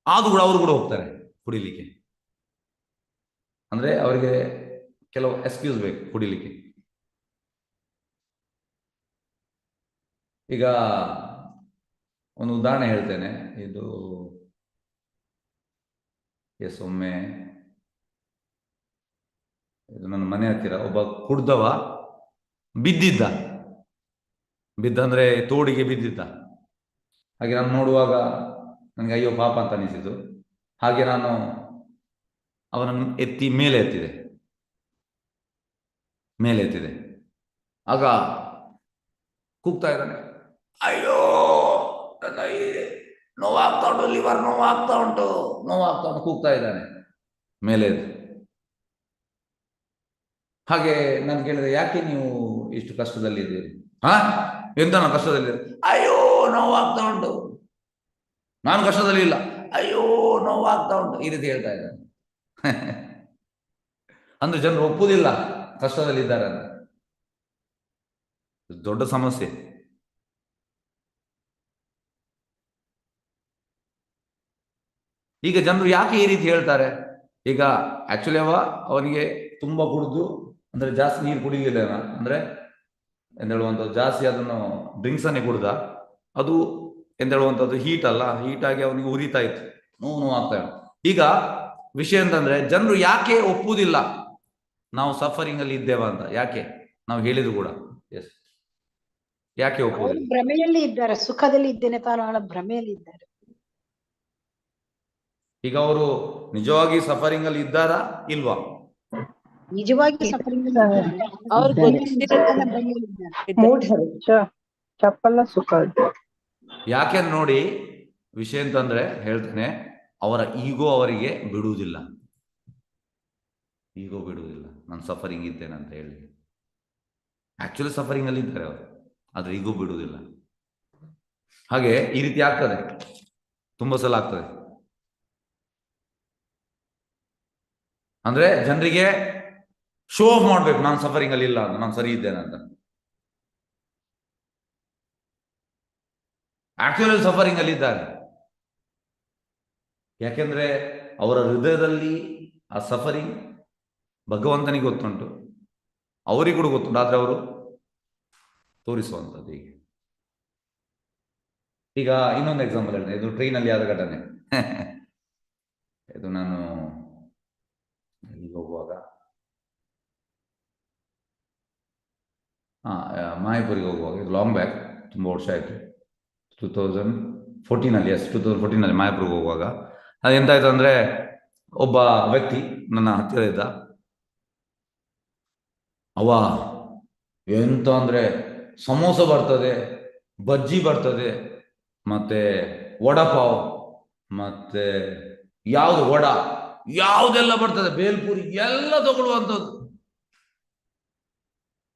ಆದ್ರೂ ಕೂಡ ಅವರು ಕೂಡ ಹೋಗ್ತಾರೆ ಕುಡಿಲಿಕ್ಕೆ. ಅಂದ್ರೆ ಅವರಿಗೆ ಕೆಲವು ಎಕ್ಸ್ಕ್ಯೂಸ್ ಬೇಕು ಕುಡಿಲಿಕ್ಕೆ. ಈಗ ಒಂದು ಉದಾಹರಣೆ ಹೇಳ್ತೇನೆ. ಇದು ಎಸ್, ಒಮ್ಮೆ ಇದು ನನ್ನ ಮನೆ ಹತ್ತಿರ ಒಬ್ಬ ಕುಡ್ದವ ಬಿದ್ದಂದ್ರೆ ತೋಡಿಗೆ ಬಿದ್ದಿದ್ದ. ಹಾಗೆ ನಾನು ನೋಡುವಾಗ ನನಗೆ ಅಯ್ಯೋ ಪಾಪ ಅಂತ ಅನಿಸಿತು. ಹಾಗೆ ನಾನು ಅವನನ್ನು ಎತ್ತಿ ಮೇಲೆ ಎತ್ತಿದೆ. ಆಗ ಕೂಗ್ತಾ ಇದ್ದಾನೆ, ಅಯ್ಯೋ ನನ್ನ ನೋವಾಗ್ತಾ ಉಂಟು, ಲಿವರ್ ನೋವಾಗ್ತಾ ಉಂಟು ಕೂಗ್ತಾ ಇದ್ದಾನೆ ಮೇಲೆ ಎದ್ದು. ಹಾಗೆ ನಾನು ಕೇಳಿದೆ, ಯಾಕೆ ನೀವು ಇಷ್ಟು ಕಷ್ಟದಲ್ಲಿದ್ದೀರಿ? ಎಂತ ನಾನು ಕಷ್ಟದಲ್ಲಿದ್ದೀರಿ? ಅಯ್ಯೋ ನೋವಾಗ್ತಾ ಉಂಟು. ನಾನು ಕಷ್ಟದಲ್ಲಿ ಇಲ್ಲ, ಅಯ್ಯೋ ನೋವಾಗ್ತಾ ಉಂಟು, ಈ ರೀತಿ ಹೇಳ್ತಾ ಇದ್ದಾನೆ. ಅಂದ್ರೆ ಜನರು ಒಪ್ಪುವುದಿಲ್ಲ ಕಷ್ಟದಲ್ಲಿದ್ದಾರೆ ಅಂತ. ದೊಡ್ಡ ಸಮಸ್ಯೆ. ಈಗ ಜನರು ಯಾಕೆ ಈ ರೀತಿ ಹೇಳ್ತಾರೆ? ಈಗ ಆಕ್ಚುಲಿ ಅವನಿಗೆ ತುಂಬಾ ಕುಡಿದು, ಅಂದ್ರೆ ಜಾಸ್ತಿ ನೀರು ಕುಡಿಲಿಲ್ಲ, ಅಂದ್ರೆ ಎಂತ ಹೇಳುವಂಥದ್ದು, ಜಾಸ್ತಿ ಅದನ್ನು ಡ್ರಿಂಕ್ಸ್ ಅನ್ನೇ ಕುಡ್ದ. ಅದು ಎಂತ ಹೇಳುವಂಥದ್ದು ಹೀಟ್ ಅಲ್ಲ, ಹೀಟ್ ಆಗಿ ಅವನಿಗೆ ಉರಿತಾ ಇತ್ತು, ನೋವು ಆಗ್ತಾ ಇತ್ತು. ಈಗ ವಿಷಯ ಅಂತಂದ್ರೆ, ಜನರು ಯಾಕೆ ಒಪ್ಪುವುದಿಲ್ಲ ನಾವು ಸಫರಿಂಗ್ ಅಲ್ಲಿ ಇದ್ದೇವಾ ಅಂತ? ಯಾಕೆ ನಾವು ಹೇಳಿದ್ರು ಕೂಡ ಎಸ್, ಯಾಕೆ ಒಪ್ಪುವುದಿಲ್ಲ? ಭ್ರಮೆಯಲ್ಲಿ ಇದ್ದಾರೆ, ಸುಖದಲ್ಲಿ ಇದ್ದೇನೆ ತಾನು ಭ್ರಮೆಯಲ್ಲಿ ಇದ್ದಾರೆ. ಈಗ ಅವರು ನಿಜವಾಗಿ ಸಫರಿಂಗ್ ಅಲ್ಲಿ ಇದ್ದಾರಾ ಇಲ್ವಾ? ನಿಜವಾಗಿ ಸಫರಿಂಗ್ ಚಪ್ಪಲ ಸುಖ. ಯಾಕೆ ನೋಡಿ, ವಿಷಯ ಅಂತಂದ್ರೆ ಹೇಳ್ತೇನೆ, ಅವರ ಈಗೋ ಅವರಿಗೆ ಬಿಡುವುದಿಲ್ಲ. ನಾನು ಸಫರಿಂಗ್ ಇದ್ದೇನೆ ಅಂತ ಹೇಳಿ. ಆಕ್ಚುಲಿ ಸಫರಿಂಗ್ ಅಲ್ಲಿ ಇದ್ದಾರೆ ಅವರು, ಆದ್ರೆ ಈಗೋ ಬಿಡುವುದಿಲ್ಲ. ಹಾಗೆ ಈ ರೀತಿ ಆಗ್ತದೆ, ತುಂಬಾ ಸಲ ಆಗ್ತದೆ. ಅಂದ್ರೆ ಜನರಿಗೆ ಶೋ ಆಫ್ ಮಾಡ್ಬೇಕು, ನಾನು ಸಫರಿಂಗ್ ಅಲ್ಲಿ ಇಲ್ಲ ಅಂತ, ನಾನು ಸರಿ ಇದ್ದೇನೆ ಅಂತ. ಆಕ್ಚುಲಿ ಸಫರಿಂಗ್ ಅಲ್ಲಿ ಇದ್ದಾರೆ. ಯಾಕೆಂದ್ರೆ ಅವರ ಹೃದಯದಲ್ಲಿ ಆ ಸಫರಿಂಗ್ ಭಗವಂತನಿಗೆ ಗೊತ್ತುಂಟು, ಅವರಿಗೂ ಕೂಡ ಗೊತ್ತುಂಟು, ಆದ್ರೆ ಅವರು ತೋರಿಸುವಂಥದ್ದು. ಈಗ ಇನ್ನೊಂದು ಎಕ್ಸಾಂಪಲ್ ಹೇಳ್ತೇನೆ. ಇದು ಟ್ರೈನಲ್ಲಿ ಆದ ಘಟನೆ. ಇದು ನಾನು ಹೋಗುವಾಗ ಮಾಯಾಪುರಿಗೆ ಹೋಗುವಾಗ, ಇದು ಲಾಂಗ್ ಬ್ಯಾಕ್, ತುಂಬ ವರ್ಷ ಆಯಿತು, 2014 ಎಸ್ 2014 ಮಾಯಾಪುರಿಗೆ ಹೋಗುವಾಗ ಅದೆಂತಾಯ್ತು ಅಂದರೆ, ಒಬ್ಬ ವ್ಯಕ್ತಿ ನನ್ನ ಹತ್ತಿರ ಇದ್ದ. ಎಂತ ಅಂದರೆ ಸಮೋಸ ಬರ್ತದೆ, ಬಜ್ಜಿ ಬರ್ತದೆ, ಮತ್ತೆ ವಡಪಾವ್, ಮತ್ತೆ ಯಾವುದು ವಡ, ಯಾವುದೆಲ್ಲ ಬರ್ತದೆ, ಬೇಲ್ಪುರಿ ಎಲ್ಲ ತಗೊಳ್ಳುವಂಥದ್ದು.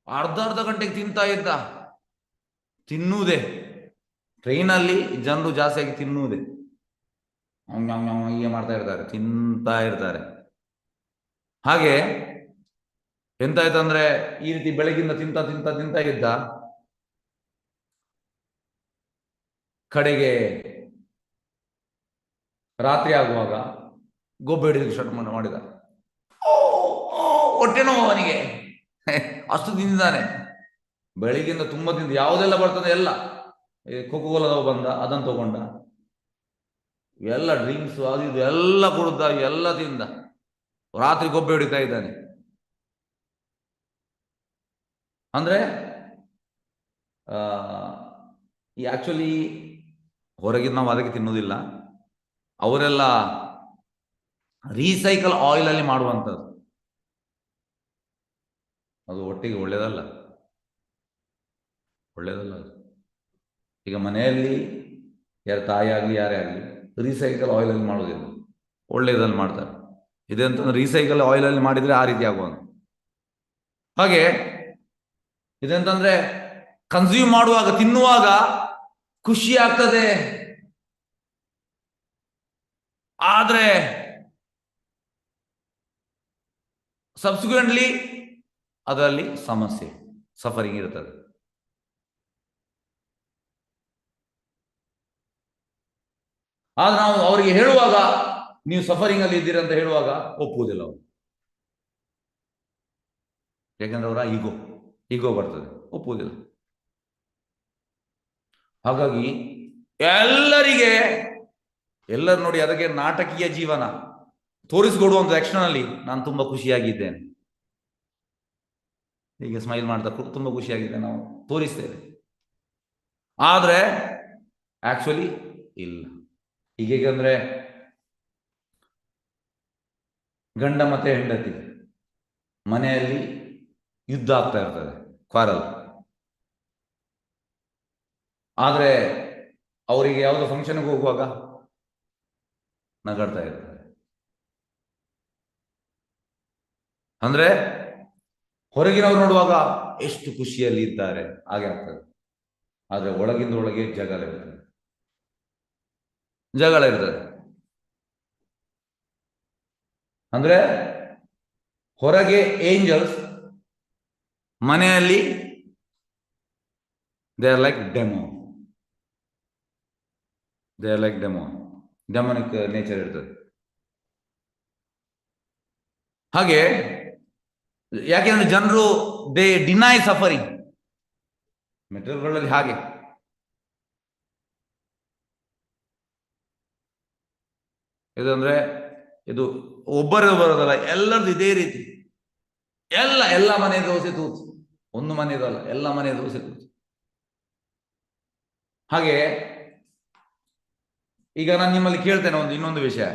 ಅರ್ಧ ಗಂಟೆಗೆ ತಿಂತಾ ಇದ್ದ. ತಿನ್ನುವುದೇ ಟ್ರೈನಲ್ಲಿ ಜನರು ಜಾಸ್ತಿಯಾಗಿ ತಿನ್ನುವುದೇ, ಹೀಗೆ ಮಾಡ್ತಾ ಇರ್ತಾರೆ, ತಿಂತಾ ಇರ್ತಾರೆ. ಹಾಗೆ ಎಂತಾಯ್ತಂದ್ರೆ, ಈ ರೀತಿ ಬೆಳಗಿಂದ ತಿಂತಾ ಇದ್ದ. ಕಡೆಗೆ ರಾತ್ರಿ ಆಗುವಾಗ ಗೊಬ್ಬೆ ಹಿಡಿದು ಸ್ಟಾರ್ಟ್ ಮಾಡಿದ. ಹೊಟ್ಟೆ ನೋವು ಅವನಿಗೆ, ಅಷ್ಟು ತಿಂದಿದ್ದಾನೆ ಬೆಳಿಗ್ಗೆಯಿಂದ, ತುಂಬಾ ತಿಂದ. ಯಾವುದೆಲ್ಲ ಬರ್ತದೆ ಎಲ್ಲ, ಕೋಕೋಕೋಲಾದವ ಬಂದ, ಅದನ್ನು ತಗೊಂಡ, ಎಲ್ಲ ಡ್ರಿಂಕ್ಸ್ ಅದು ಇದು ಎಲ್ಲ ಕುಡ್ದ, ಎಲ್ಲ ತಿಂದ, ರಾತ್ರಿ ಗೊಬ್ಬೆ ಹೊಡಿತಾ ಇದ್ದಾನೆ. ಅಂದ್ರೆ ಈ ಆಕ್ಚುಲಿ ಹೊರಗಿನ ನಾವು ಅದಕ್ಕೆ ತಿನ್ನೋದಿಲ್ಲ, ಅವರೆಲ್ಲ ರೀಸೈಕಲ್ ಆಯಿಲ್ ಅಲ್ಲಿ ಮಾಡುವಂಥದ್ದು. ಅದು ಒಟ್ಟಿಗೆ ಒಳ್ಳೇದಲ್ಲ ಅದು. ಈಗ ಮನೆಯಲ್ಲಿ ಯಾರ ತಾಯಿ ಆಗಲಿ ಯಾರೇ ಆಗಲಿ ರೀಸೈಕಲ್ ಆಯಿಲ್ ಅಲ್ಲಿ ಮಾಡೋದಿಲ್ಲ, ಒಳ್ಳೇದಲ್ಲಿ ಮಾಡ್ತಾರೆ. ಇದೆಂತಂದ್ರೆ ರೀಸೈಕಲ್ ಆಯಿಲ್ ಅಲ್ಲಿ ಮಾಡಿದ್ರೆ ಆ ರೀತಿ ಆಗುವಂತ. ಹಾಗೆ ಇದೆಂತಂದ್ರೆ ಕನ್ಸ್ಯೂಮ್ ಮಾಡುವಾಗ, ತಿನ್ನುವಾಗ ಖುಷಿ ಆಗ್ತದೆ, ಆದ್ರೆ ಸಬ್ಸಿಕ್ವೆಂಟ್ಲಿ ಅದರಲ್ಲಿ ಸಮಸ್ಯೆ, ಸಫರಿಂಗ್ ಇರ್ತದೆ. ಆದ್ರೆ ನಾವು ಅವರಿಗೆ ಹೇಳುವಾಗ, ನೀವು ಸಫರಿಂಗ್ ಅಲ್ಲಿ ಇದ್ದೀರಿ ಅಂತ ಹೇಳುವಾಗ ಒಪ್ಪುವುದಿಲ್ಲ ಅವರು. ಯಾಕಂದ್ರೆ ಅವರ ಈಗೋ ಬರ್ತದೆ, ಒಪ್ಪುವುದಿಲ್ಲ. ಹಾಗಾಗಿ ಎಲ್ಲರೂ ನೋಡಿ, ಅದಕ್ಕೆ ನಾಟಕೀಯ ಜೀವನ ತೋರಿಸಿಕೊಡುವಂತ ಆಕ್ಷನಲ್ಲಿ ನಾನು ತುಂಬಾ ಖುಷಿಯಾಗಿದ್ದೇನೆ, ಹೀಗೆ ಸ್ಮೈಲ್ ಮಾಡ್ತಾ ತುಂಬಾ ಖುಷಿಯಾಗಿದೆ, ನಾವು ತೋರಿಸ್ತೇವೆ. ಆದ್ರೆ ಆಕ್ಚುಲಿ ಇಲ್ಲ. ಹೀಗೇಗಂದ್ರೆ ಗಂಡ ಮತ್ತೆ ಹೆಂಡತಿ ಮನೆಯಲ್ಲಿ ಯುದ್ಧ ಆಗ್ತಾ ಇರ್ತದೆ, ಕ್ವಾರಲ್. ಆದ್ರೆ ಅವರಿಗೆ ಯಾವುದೋ ಫಂಕ್ಷನ್ಗೆ ಹೋಗುವಾಗ ನಗಾಡ್ತಾ ಇರ್ತಾರೆ. ಅಂದ್ರೆ ಹೊರಗಿನವ್ರು ನೋಡುವಾಗ ಎಷ್ಟು ಖುಷಿಯಲ್ಲಿ ಇದ್ದಾರೆ ಹಾಗೆ ಆಗ್ತದೆ. ಆದ್ರೆ ಒಳಗಿಂದ ಒಳಗೆ ಜಗಳ ಇರ್ತದೆ. ಅಂದ್ರೆ ಹೊರಗೆ ಏಂಜಲ್ಸ್, ಮನೆಯಲ್ಲಿ they are like Dominic nature ಇರ್ತದೆ. ಹಾಗೆ ಯಾಕೆಂದ್ರೆ ಜನರು they deny suffering. Material world ಹಾಗೆ. ಇದಂದ್ರೆ ಇದು ಒಬ್ಬರದು ಬರೋದಲ್ಲ, ಎಲ್ಲರದು ಇದೇ ರೀತಿ. ಎಲ್ಲ ಮನೆ ದೋಸೆ ತೂತು, ಒಂದು ಮನೆಯದಲ್ಲ, ಎಲ್ಲ ಮನೆ ದೋಸೆ ತೂತು. ಹಾಗೆ ಈಗ ನಾನು ನಿಮ್ಮಲ್ಲಿ ಕೇಳ್ತೇನೆ ಇನ್ನೊಂದು ವಿಷಯ.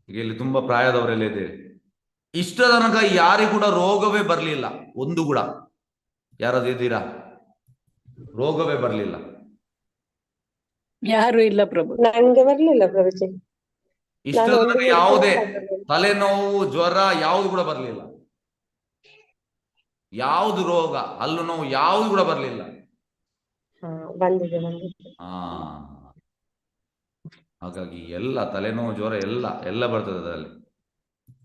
ಈಗ ಇಲ್ಲಿ ತುಂಬಾ ಪ್ರಾಯದವರೆಲ್ಲ ಇದ್ದೀರಿ. ಇಷ್ಟ ತನಕ ಯಾರಿಗೂ ಕೂಡ ರೋಗವೇ ಬರಲಿಲ್ಲ, ಒಂದು ಕೂಡ. ಯಾರಾದ್ರೂ ಇದ್ದೀರಾ? ರೋಗವೇ ಬರಲಿಲ್ಲ? ಯಾರು ಇಲ್ಲ ಪ್ರಭು. ನಂಗೆ ಬರ್ಲಿಲ್ಲ ಪ್ರಭುಜಿ. ಇಷ್ಟ ನಾನು ಒಂದು ತನಕ ಯಾವುದೇ ತಲೆನೋವು, ಜ್ವರ ಯಾವುದು ಕೂಡ ಬರಲಿಲ್ಲ. ಯಾವುದು ರೋಗ, ಹಲ್ಲು ನೋವು ಯಾವುದು ಕೂಡ ಬರಲಿಲ್ಲ. ಬಂದಿದೆ. ಹಾಗಾಗಿ ಎಲ್ಲ ತಲೆನೋವು, ಜ್ವರ ಎಲ್ಲ ಬರ್ತದೆ ಅದರಲ್ಲಿ.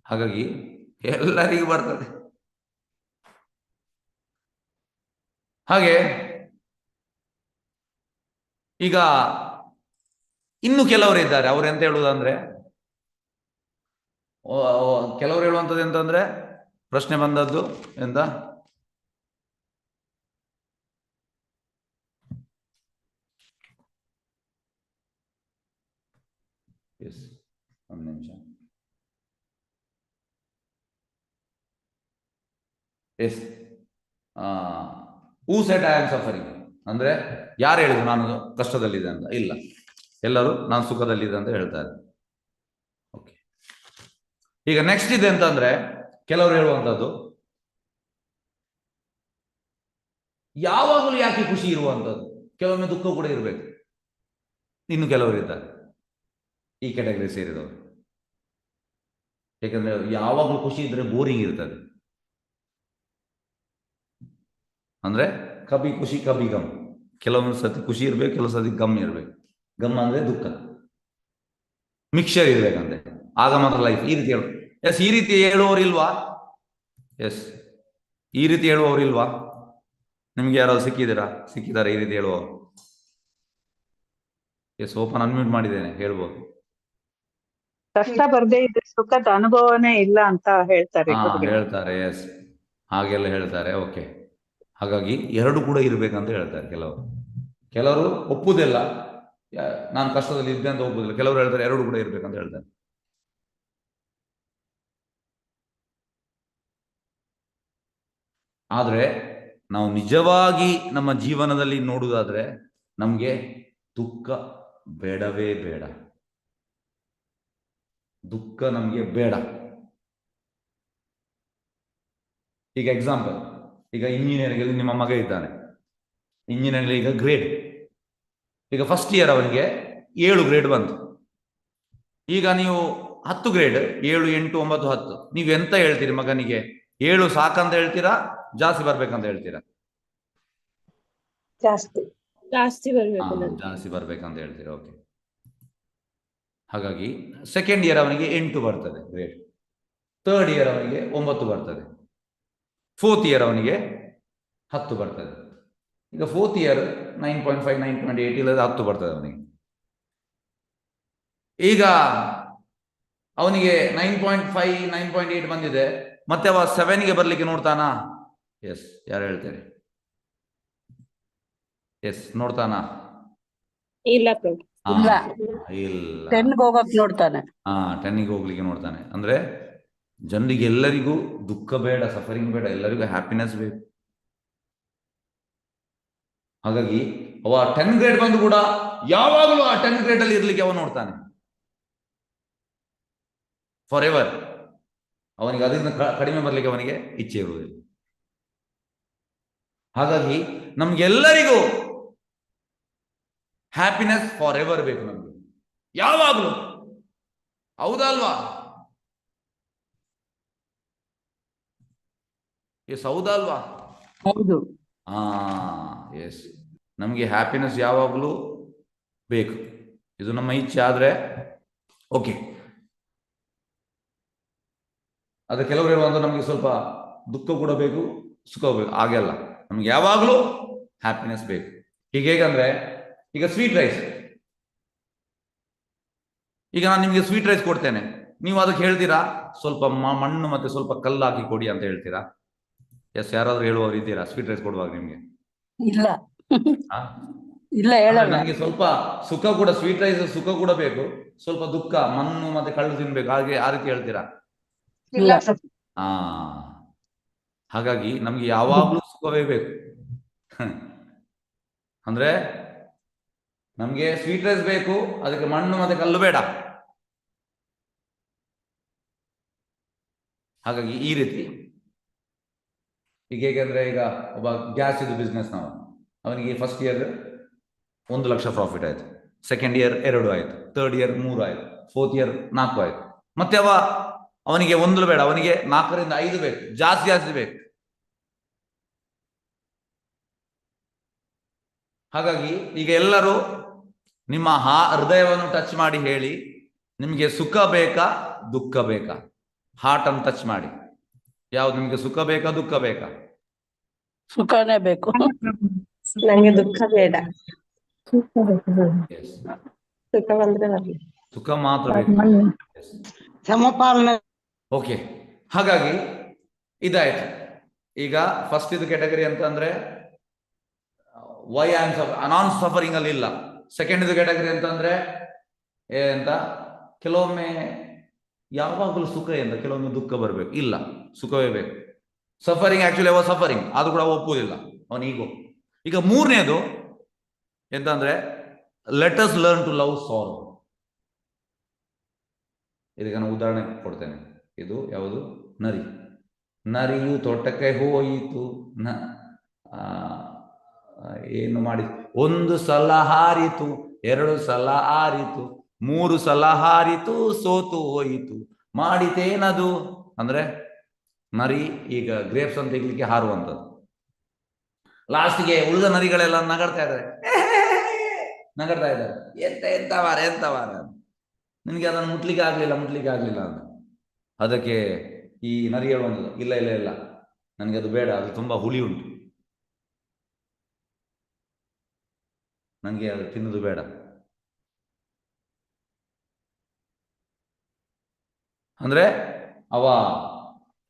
ಹಾಗಾಗಿ ಎಲ್ಲರಿಗೂ ಬರ್ತದೆ. ಹಾಗೆ ಈಗ ಇನ್ನು ಕೆಲವರು ಇದ್ದಾರೆ. ಅವ್ರು ಎಂತ ಹೇಳುವುದಂದ್ರೆ, ಕೆಲವರು ಹೇಳುವಂಥದ್ದು ಎಂತಂದ್ರೆ, ಪ್ರಶ್ನೆ ಬಂದದ್ದು ಎಂತ, ಒಂದು ನಿಮಿಷ. Who said I am suffering ಅಂದ್ರೆ ಯಾರು ಹೇಳಿದ್ರು ನಾನು ಕಷ್ಟದಲ್ಲಿದೆ ಅಂತ? ಇಲ್ಲ, ಎಲ್ಲರೂ ನಾನು ಸುಖದಲ್ಲಿದೆ ಅಂತ ಹೇಳ್ತಾರೆ. ಓಕೆ, ಈಗ ನೆಕ್ಸ್ಟ್ ಇದೆ ಅಂತಂದ್ರೆ, ಕೆಲವರು ಹೇಳುವಂಥದ್ದು ಯಾವಾಗಲೂ ಯಾಕೆ ಖುಷಿ ಇರುವಂಥದ್ದು, ಕೆಲವೊಮ್ಮೆ ದುಃಖ ಕೂಡ ಇರಬೇಕು. ಇನ್ನು ಕೆಲವರು ಇದ್ದಾರೆ ಈ ಕ್ಯಾಟಗರಿ ಸೇರಿದವರು. ಯಾಕಂದ್ರೆ ಯಾವಾಗಲೂ ಖುಷಿ ಇದ್ರೆ ಬೋರಿಂಗ್ ಇರ್ತದೆ. ಅಂದ್ರೆ ಕಬಿ ಖುಷಿ ಕಬಿ ಗಮ್. ಕೆಲವೊಂದು ಸತಿ ಖುಷಿ ಇರ್ಬೇಕು, ಕೆಲವು ಸತಿ ಗಮ್ ಇರ್ಬೇಕು. ಗಮ್ ಅಂದ್ರೆ ದುಃಖ, ಮಿಕ್ಸರ್ ಇರ್ಬೇಕಂದ್ರೆ ಆಗ ಮಾತ್ರ ಲೈಫ್. ಈ ರೀತಿ ಹೇಳು. ಎಸ್, ಈ ರೀತಿ ಹೇಳುವವರಿಲ್ವಾ? ಎಸ್, ಈ ರೀತಿ ಹೇಳುವವರಿಲ್ವಾ? ನಿಮ್ಗೆ ಯಾರಾದ್ರು ಸಿಕ್ಕಿದ್ದಾರೆ ಈ ರೀತಿ ಹೇಳುವವರು? ಎಸ್, ಓಪನ್ ಅನ್ಮ್ಯೂಟ್ ಮಾಡಿದ್ದೇನೆ, ಹೇಳ್ಬೋದು. ಕಷ್ಟ ಬರ್ದೇ ಇದ್ರೆ ಸುಖದ ಅನುಭವನೇ ಇಲ್ಲ ಅಂತ ಹೇಳ್ತಾರೆ. ಹೇಳ್ತಾರೆ. ಎಸ್, ಹಾಗೆಲ್ಲ ಹೇಳ್ತಾರೆ. ಓಕೆ, ಹಾಗಾಗಿ ಎರಡು ಕೂಡ ಇರ್ಬೇಕಂತ ಹೇಳ್ತಾರೆ. ಕೆಲವರು ಒಪ್ಪುದಿಲ್ಲ, ನಾನು ಕಷ್ಟದಲ್ಲಿ ಇದ್ದೆ ಅಂತ ಒಪ್ಪುದಿಲ್ಲ. ಕೆಲವರು ಹೇಳ್ತಾರೆ ಎರಡು ಕೂಡ ಇರ್ಬೇಕಂತ ಹೇಳ್ತಾರೆ. ಆದ್ರೆ ನಾವು ನಿಜವಾಗಿ ನಮ್ಮ ಜೀವನದಲ್ಲಿ ನೋಡುವುದಾದ್ರೆ ನಮ್ಗೆ ದುಃಖ ಬೇಡವೇ ಬೇಡ. ದುಃಖ ನಮ್ಗೆ ಬೇಡ. ಈಗ ಎಕ್ಸಾಂಪಲ್, ಈಗ ಇಂಜಿನಿಯರಿಂಗ್ ನಿಮ್ಮ ಮಗ ಇದ್ದಾನೆ. ಇಂಜಿನಿಯರಿಂಗ್ ಈಗ ಗ್ರೇಡ್, ಈಗ ಫಸ್ಟ್ ಇಯರ್ ಅವನಿಗೆ 7 ಗ್ರೇಡ್ ಬಂತು. ಈಗ ನೀವು 10 ಗ್ರೇಡ್, 7, 8, 9, 10. ನೀವು ಎಂತ ಹೇಳ್ತೀರಿ ಮಗನಿಗೆ? 7 ಸಾಕಂತ ಹೇಳ್ತೀರಾ, ಜಾಸ್ತಿ ಬರ್ಬೇಕಂತ ಹೇಳ್ತೀರಾ? ಜಾಸ್ತಿ ಬರ್ಬೇಕಂತ ಹೇಳ್ತೀರಾ. ಓಕೆ, ಹಾಗಾಗಿ ಸೆಕೆಂಡ್ ಇಯರ್ ಅವನಿಗೆ 8 ಬರ್ತದೆ ಗ್ರೇಡ್, ಥರ್ಡ್ ಇಯರ್ ಅವನಿಗೆ 9 ಬರ್ತದೆ, ಫೋರ್ತ್ ಇಯರ್ ಅವನಿಗೆ 10 ಬರ್ತದೆ. ಈಗ ಫೋರ್ತ್ ಇಯರ್ 9.5, 9.8 ಇಲ್ಲದ 10 ಬರ್ತದೆ ಅವನಿಗೆ. ಈಗ ಅವನಿಗೆ 9.5, 9.8 ಬಂದಿದೆ, ಮತ್ತೆ ಅವ 7ಗೆ ಬರ್ಲಿಕ್ಕೆ ನೋಡ್ತಾನಾ? ಎಸ್, ಯಾರು ಹೇಳ್ತಾರೆ? ಎಸ್, ನೋಡ್ತಾನಾ? ಇಲ್ಲ ಇಲ್ಲ, 10ಗೆ ಹೋಗಕ್ ನೋಡ್ತಾನೆ. 10ಗೆ ಹೋಗ್ಲಿಕ್ಕೆ ನೋಡ್ತಾನೆ. ಅಂದ್ರೆ ಜನರಿಗೆ ಎಲ್ಲರಿಗೂ ದುಃಖ ಬೇಡ, ಸಫರಿಂಗ್ ಬೇಡ, ಎಲ್ಲರಿಗೂ ಹ್ಯಾಪಿನೆಸ್ ಬೇಕು. ಹಾಗಾಗಿ ಅವ 10 ಗ್ರೇಡ್ ಬಂದು ಕೂಡ ಯಾವಾಗಲೂ ಆ 10 ಗ್ರೇಡ್ ಅಲ್ಲಿ ಇರ್ಲಿಕ್ಕೆ ಅವ ನೋಡ್ತಾನೆ ಫಾರ್ ಎವರ್. ಅವನಿಗೆ ಅದರಿಂದ ಕಡಿಮೆ ಬರಲಿಕ್ಕೆ ಅವನಿಗೆ ಇಚ್ಛೆ ಇರುವುದಿಲ್ಲ. ಹಾಗಾಗಿ ನಮ್ಗೆಲ್ಲರಿಗೂ ಹ್ಯಾಪಿನೆಸ್ ಫಾರ್ ಎವರ್ ಬೇಕು, ನಮ್ಗೆ ಯಾವಾಗಲೂ. ಹೌದಲ್ವಾ? ಎಸ್, ಹೌದಲ್ವಾ? ಹೌದು. ಎಸ್, ನಮಗೆ ಹ್ಯಾಪಿನೆಸ್ ಯಾವಾಗಲೂ ಬೇಕು. ಇದು ನಮ್ಮ ಇಚ್ಛೆ ಆದ್ರೆ ಓಕೆ. ಅದು ಕೆಲವರು ಹೇಳುವಂತ ನಮಗೆ ಸ್ವಲ್ಪ ದುಃಖ ಕೂಡ ಬೇಕು, ಸುಖ ಬೇಕು, ಹಾಗೆಲ್ಲ ನಮ್ಗೆ ಯಾವಾಗಲೂ ಹ್ಯಾಪಿನೆಸ್ ಬೇಕು. ಈಗ ಹೇಗಂದ್ರೆ, ಈಗ ಸ್ವೀಟ್ ರೈಸ್, ಈಗ ನಾನು ನಿಮ್ಗೆ ಸ್ವೀಟ್ ರೈಸ್ ಕೊಡ್ತೇನೆ, ನೀವು ಅದಕ್ಕೆ ಹೇಳ್ತೀರಾ ಸ್ವಲ್ಪ ಮಣ್ಣು ಮತ್ತೆ ಸ್ವಲ್ಪ ಕಲ್ಲು ಹಾಕಿ ಕೊಡಿ ಅಂತ ಹೇಳ್ತೀರಾ? ಎಸ್, ಯಾರಾದ್ರೂ ಹೇಳುವವರು ಇದ್ದೀರಾ ಸ್ವೀಟ್ ರೈಸ್ ಕೊಡುವಾಗ ನಿಮ್ಗೆ? ಇಲ್ಲ ಇಲ್ಲ, ಹೇಳಲ್ಲ. ನನಗೆ ಸ್ವಲ್ಪ ಸುಖ ಕೂಡ, ಸ್ವೀಟ್ ರೈಸ್ ಸುಖ ಕೂಡ ಬೇಕು, ಸ್ವಲ್ಪ ದುಃಖ ಮಣ್ಣು ಮತ್ತೆ ಕಳ್ಳು ತಿನ್ಬೇಕು, ಹಾಗೆ ಆ ರೀತಿ ಹೇಳ್ತೀರಾ? ಇಲ್ಲ. ಹಾಗಾಗಿ ನಮ್ಗೆ ಯಾವಾಗ್ಲೂ ಸುಖವೇ ಬೇಕು. ಅಂದ್ರೆ ನಮ್ಗೆ ಸ್ವೀಟ್ ರೈಸ್ ಬೇಕು, ಅದಕ್ಕೆ ಮಣ್ಣು ಮತ್ತೆ ಕಲ್ಲು ಬೇಡ. ಹಾಗಾಗಿ ಈ ರೀತಿ ಈಗ ಹೇಗೆಂದ್ರೆ, ಈಗ ಒಬ್ಬ ಗ್ಯಾಸ್ ಇದು ಬಿಸ್ನೆಸ್ ನಾವು, ಅವನಿಗೆ ಫಸ್ಟ್ ಇಯರ್ 1 ಲಕ್ಷ ಪ್ರಾಫಿಟ್ ಆಯ್ತು, ಸೆಕೆಂಡ್ ಇಯರ್ 2 ಆಯ್ತು, ಥರ್ಡ್ ಇಯರ್ 3 ಆಯ್ತು, ಫೋರ್ತ್ ಇಯರ್ 4 ಆಯ್ತು. ಮತ್ತೆ ಅವನಿಗೆ 1 ಬೇಡ, ಅವನಿಗೆ 4 ರಿಂದ 5 ಬೇಕು, ಜಾಸ್ತಿ ಬೇಕು. ಹಾಗಾಗಿ ಈಗ ಎಲ್ಲರೂ ನಿಮ್ಮ ಹೃದಯವನ್ನು ಟಚ್ ಮಾಡಿ ಹೇಳಿ, ನಿಮಗೆ ಸುಖ ಬೇಕಾ ದುಃಖ ಬೇಕಾ? ಹಾರ್ಟ್ ಅನ್ನು ಟಚ್ ಮಾಡಿ. ಯಾವ್ದು ನಿಮ್ಗೆ, ಸುಖ ಬೇಕಾ ದುಃಖ ಬೇಕಾ? ಸುಖನೇ ಬೇಕು. ನಂಗೆ ದುಃಖ ಬೇಡ. Yes. ಸುಖ ಬಂದ್ರೆ ಬರ್ಲಿ. ಸುಖ ಮಾತ್ರ ಬೇಕು. ಸಮಪಾಲನೆ. ಓಕೆ, ಹಾಗಾಗಿ ಇದಾಯ್ತು. ಈಗ ಫಸ್ಟ್ ಇದು ಕ್ಯಾಟಗರಿ ಅಂತ ಅಂದ್ರೆ ವೈ ಆಮ್ ನಾನ್ ಸಫರಿಂಗ್ ಅಲ್ಲಿ ಇಲ್ಲ. ಸೆಕೆಂಡ್ ಇದು ಕ್ಯಾಟಗರಿ ಅಂತಂದ್ರೆ ಎಂತ, ಕೆಲವೊಮ್ಮೆ ಯಾವಾಗಲೂ ಸುಖ ಎಂತ, ಕೆಲವೊಮ್ಮೆ ದುಃಖ ಬರಬೇಕು, ಇಲ್ಲ ಸುಖವೇ ಬೇಕು. ಸಫರಿಂಗ್ ಆಕ್ಚುಲಿ ಅವ ಸಫರಿಂಗ್, ಅದು ಕೂಡ ಒಪ್ಪುವುದಿಲ್ಲ ಅವನ ಈಗೋ. ಈಗ ಮೂರನೇದು ಎಂತಂದ್ರೆ, let us learn to love sorrow. ಇದಕ್ಕೆ ನಾನು ಉದಾಹರಣೆ ಕೊಡ್ತೇನೆ. ಇದು ಯಾವುದು? ನರಿ. ನರಿಯು ತೋಟಕ್ಕೆ ಹೋಯಿತು, ಏನು ಮಾಡಿ, 1 ಸಲ ಹಾರಿತು, 2 ಸಲ ಹಾರಿತು, 3 ಸಲ ಹಾರಿತು, ಸೋತು ಹೋಯಿತು, ಮಾಡಿತೇನದು? ಅಂದ್ರೆ ನರಿ ಈಗ ಗ್ರೇಪ್ಸ್ ಅಂತ ತೆಗಿಲಿಕ್ಕೆ ಹಾರುವಂಥದ್ದು. ಲಾಸ್ಟ್ಗೆ ಉಳಿದ ನರಿಗಳೆಲ್ಲ ನಗಡ್ತಾ ಇದ್ದಾರೆ, ಎಂತವಾರ ನಿನಗೆ ಅದನ್ನು ಮುಟ್ಲಿಕ್ಕೆ ಆಗ್ಲಿಲ್ಲ ಅಂತ. ಅದಕ್ಕೆ ಈ ನರಿ ಹೇಳುವಂಥದ್ದು, ಇಲ್ಲ ನನಗೆ ಅದು ಬೇಡ, ಅದು ತುಂಬಾ ಹುಳಿ ಉಂಟು, ನನಗೆ ಅದು ತಿನ್ನೋದು ಬೇಡ. ಅಂದ್ರೆ ಅವ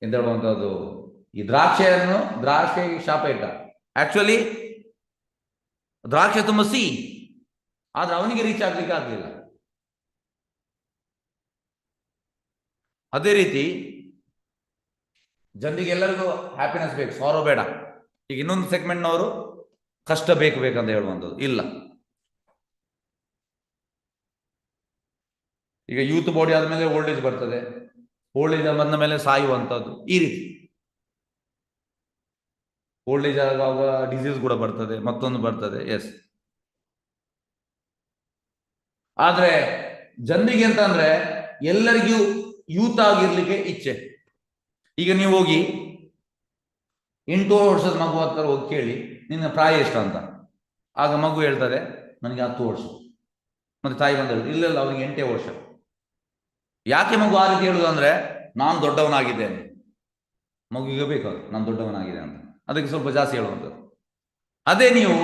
ಎಂತ ಹೇಳುವಂಥದ್ದು, ಈ ದ್ರಾಕ್ಷಿ ಶಾಪ ಇಟ್ಟ. ಆಕ್ಚುಲಿ ದ್ರಾಕ್ಷಿ ತುಂಬಾ ಸಿಹಿ, ಆದ್ರೆ ಅವನಿಗೆ ರೀಚ್ ಆಗ್ಲಿಕ್ಕೆ ಆಗ್ಲಿಲ್ಲ. ಅದೇ ರೀತಿ ಜನರಿಗೆ ಎಲ್ಲರಿಗೂ ಹ್ಯಾಪಿನೆಸ್ ಬೇಕು, ಸಾರೋ ಬೇಡ. ಈಗ ಇನ್ನೊಂದು ಸೆಗ್ಮೆಂಟ್ನವರು ಕಷ್ಟ ಬೇಕಂತ ಹೇಳುವಂಥದ್ದು ಇಲ್ಲ. ಈಗ ಯೂತ್ ಬಾಡಿ ಆದ್ಮೇಲೆ ಓಲ್ಡ್ ಏಜ್ ಬರ್ತದೆ, ಓಲ್ಡ್ ಏಜ್ ಬಂದ ಮೇಲೆ ಸಾಯುವಂಥದ್ದು, ಈ ರೀತಿ. ಓಲ್ಡ್ ಏಜ್ ಆಗುವಾಗ ಡಿಸೀಸ್ ಕೂಡ ಬರ್ತದೆ, ಮತ್ತೊಂದು ಬರ್ತದೆ. ಎಸ್, ಆದ್ರೆ ಜನರಿಗೆ ಅಂತ ಅಂದ್ರೆ ಎಲ್ಲರಿಗೂ ಯೂತ್ ಆಗಿರ್ಲಿಕ್ಕೆ ಇಚ್ಛೆ. ಈಗ ನೀವು ಹೋಗಿ 8 ವರ್ಷದ ಮಗು ಹತ್ರ ಹೋಗಿ ಕೇಳಿ, ನಿನ್ನ ಪ್ರಾಯ ಎಷ್ಟು ಅಂತ. ಆಗ ಮಗು ಹೇಳ್ತಾರೆ, ನನಗೆ 10 ವರ್ಷ. ಮತ್ತೆ ತಾಯಿ ಬಂದ ಇಲ್ಲ ಅವನಿಗೆ 8 ವರ್ಷ. ಯಾಕೆ ಮಗು ಆ ರೀತಿ ಹೇಳುದು ಅಂದ್ರೆ, ನಾನು ದೊಡ್ಡವನಾಗಿದ್ದೇನೆ, ಮಗುವಿಗೆ ಬೇಕು ನಾನು ದೊಡ್ಡವನಾಗಿದೆ ಅಂತ, ಅದಕ್ಕೆ ಸ್ವಲ್ಪ ಜಾಸ್ತಿ ಹೇಳುವಂಥದ್ದು. ಅದೇ ನೀವು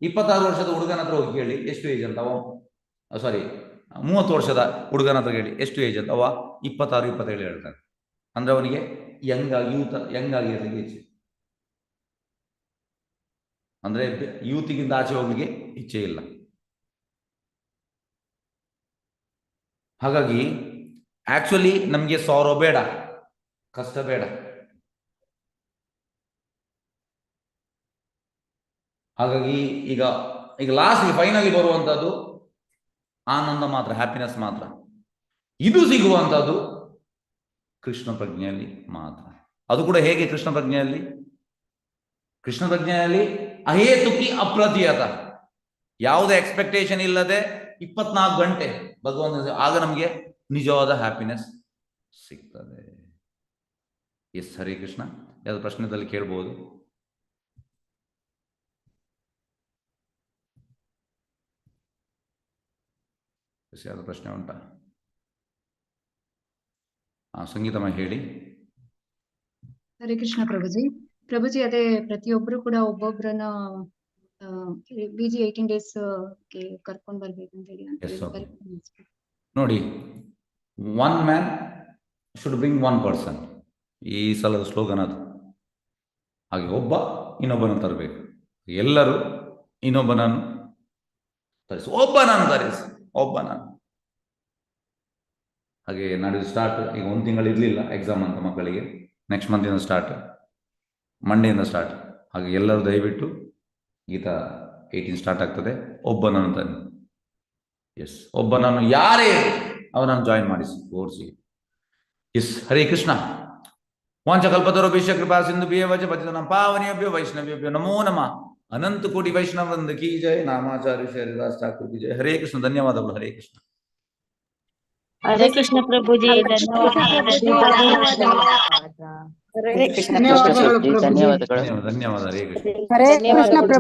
26 ವರ್ಷದ ಹುಡುಗನ ಹತ್ರ ಹೋಗಿ ಕೇಳಿ ಎಷ್ಟು ಏಜ್ ಅಂತ, 30 ವರ್ಷದ ಹುಡುಗನ ಹತ್ರ ಕೇಳಿ ಎಷ್ಟು ಏಜ್ ಅಂತ, 26, 27 ಹೇಳ್ತಾರೆ. ಅಂದ್ರೆ ಅವನಿಗೆ ಯಂಗ್ ಆಗಿರ್ಲಿಕ್ಕೆ ಇಚ್ಛೆ, ಅಂದ್ರೆ ಯೂತಿಗಿಂತ ಆಚೆ ಹೋಗ್ಲಿಕ್ಕೆ ಇಚ್ಛೆ ಇಲ್ಲ. ಹಾಗಾಗಿ ಆಕ್ಚುಲಿ ನಮ್ಗೆ ಸಾರೋ ಬೇಡ, ಕಷ್ಟ ಬೇಡ. ಹಾಗಾಗಿ ಈಗ ಲಾಸ್ಟ್ಗೆ ಫೈನಲಿ ಬರುವಂತದ್ದು ಆನಂದ ಮಾತ್ರ, ಹ್ಯಾಪಿನೆಸ್ ಮಾತ್ರ. ಇದು ಸಿಗುವಂತದ್ದು ಕೃಷ್ಣ ಪ್ರಜ್ಞೆಯಲ್ಲಿ ಮಾತ್ರ. ಅದು ಕೂಡ ಹೇಗೆ ಕೃಷ್ಣ ಪ್ರಜ್ಞೆಯಲ್ಲಿ? ಕೃಷ್ಣ ಪ್ರಜ್ಞೆಯಲ್ಲಿ ಅಹೇತುಕಿ ಅಪ್ರತಿಹತ, ಯಾವುದೇ ಎಕ್ಸ್ಪೆಕ್ಟೇಷನ್ ಇಲ್ಲದೆ 24 ಗಂಟೆ ಭಗವಂತ, ಆಗ ನಮಗೆ ನಿಜವಾದ ಹ್ಯಾಪಿನೆಸ್ ಸಿಗ್ತದೆ. ಎಸ್, ಹರೇ ಕೃಷ್ಣ. ಯಾವ್ದು ಪ್ರಶ್ನೆದಲ್ಲಿ ಕೇಳ್ಬೋದು? ಯಾವ್ದು ಪ್ರಶ್ನೆ ಉಂಟಾ? ಸಂಗೀತಮ್ಮ ಹೇಳಿ. ಹರೇ ಕೃಷ್ಣ ಪ್ರಭುಜಿ. ಪ್ರಭುಜಿ, ಅದೇ ಪ್ರತಿಯೊಬ್ರು ಕೂಡ ಒಬ್ಬೊಬ್ರನ್ನ BG 18 days ಗೆ ಕರ್ಕೊಂಡ್ ಬರ್ಬೇಕಂತ ಹೇಳಿ Yes, okay. ನೋಡಿ, 1 man should bring 1 person. ಈ ಸಲದ ಸ್ಲೋಗನ್ ಅದು. ಹಾಗೆ ಒಬ್ಬ ಇನ್ನೊಬ್ಬನನ್ನು ತರಬೇಕು, ಎಲ್ಲರೂ ಇನ್ನೊಬ್ಬನನ್ನು ತರಿಸಿ, ಒಬ್ಬನನ್ನು ತರಿಸಿ, ಒಬ್ಬನನ್ನು. ಹಾಗೆ ನಾಡಿದ್ದು ಸ್ಟಾರ್ಟ್. ಈಗ 1 ತಿಂಗಳು ಇರಲಿಲ್ಲ ಎಕ್ಸಾಮ್ ಅಂತ ಮಕ್ಕಳಿಗೆ, ನೆಕ್ಸ್ಟ್ ಮಂತಿಂದ ಸ್ಟಾರ್ಟ್, ಮಂಡೆಯಿಂದ ಸ್ಟಾರ್ಟ್. ಹಾಗೆ ಎಲ್ಲರೂ ದಯವಿಟ್ಟು ಗೀತಾ 18 ಸ್ಟಾರ್ಟ್ ಆಗ್ತದೆ, ಒಬ್ಬನನ್ನು ತನ್ನಿ. ಎಸ್, ಒಬ್ಬನನ್ನು ಯಾರೇ ಅವನನ್ನು ಜಾಯಿನ್ ಮಾಡಿಸಿ, ಓಡಿಸಿ. ಎಸ್, ಹರೇ ಕೃಷ್ಣ. ವಾಂಚಕಲ್ಪತರುಭ್ಯಶ್ಚ ಕೃಪಾ ಸಿಂಧುಭ್ಯೋ ಚ ಪತಿತಾನಾಂ ಪಾವನೇಭ್ಯೋ ವೈಷ್ಣವೇಭ್ಯೋ ನಮೋ ನಮಃ. ಅನಂತ ಕೋಟಿ ವೈಷ್ಣವ ವೃಂದ ಕಿ ಜಯ. ನಾಮಾಚಾರ್ಯ ಶ್ರೀ ಹರಿದಾಸ್ ಠಾಕೂರ್ ಕಿ ಜಯ. ಹರೇ ಕೃಷ್ಣ. ಧನ್ಯವಾದಗಳು. ಹರೇ ಕೃಷ್ಣ. ಹರೇ ಕೃಷ್ಣ ಪ್ರಭುಜಿ, ಧನ್ಯವಾದ. ಧನ್ಯವಾದಗಳು ಪ್ರಭುಜಿ. ಧನ್ಯವಾದ. ಹರೇ ಕೃಷ್ಣ. ಹರೇ ಕೃಷ್ಣ ಪ್ರಭು.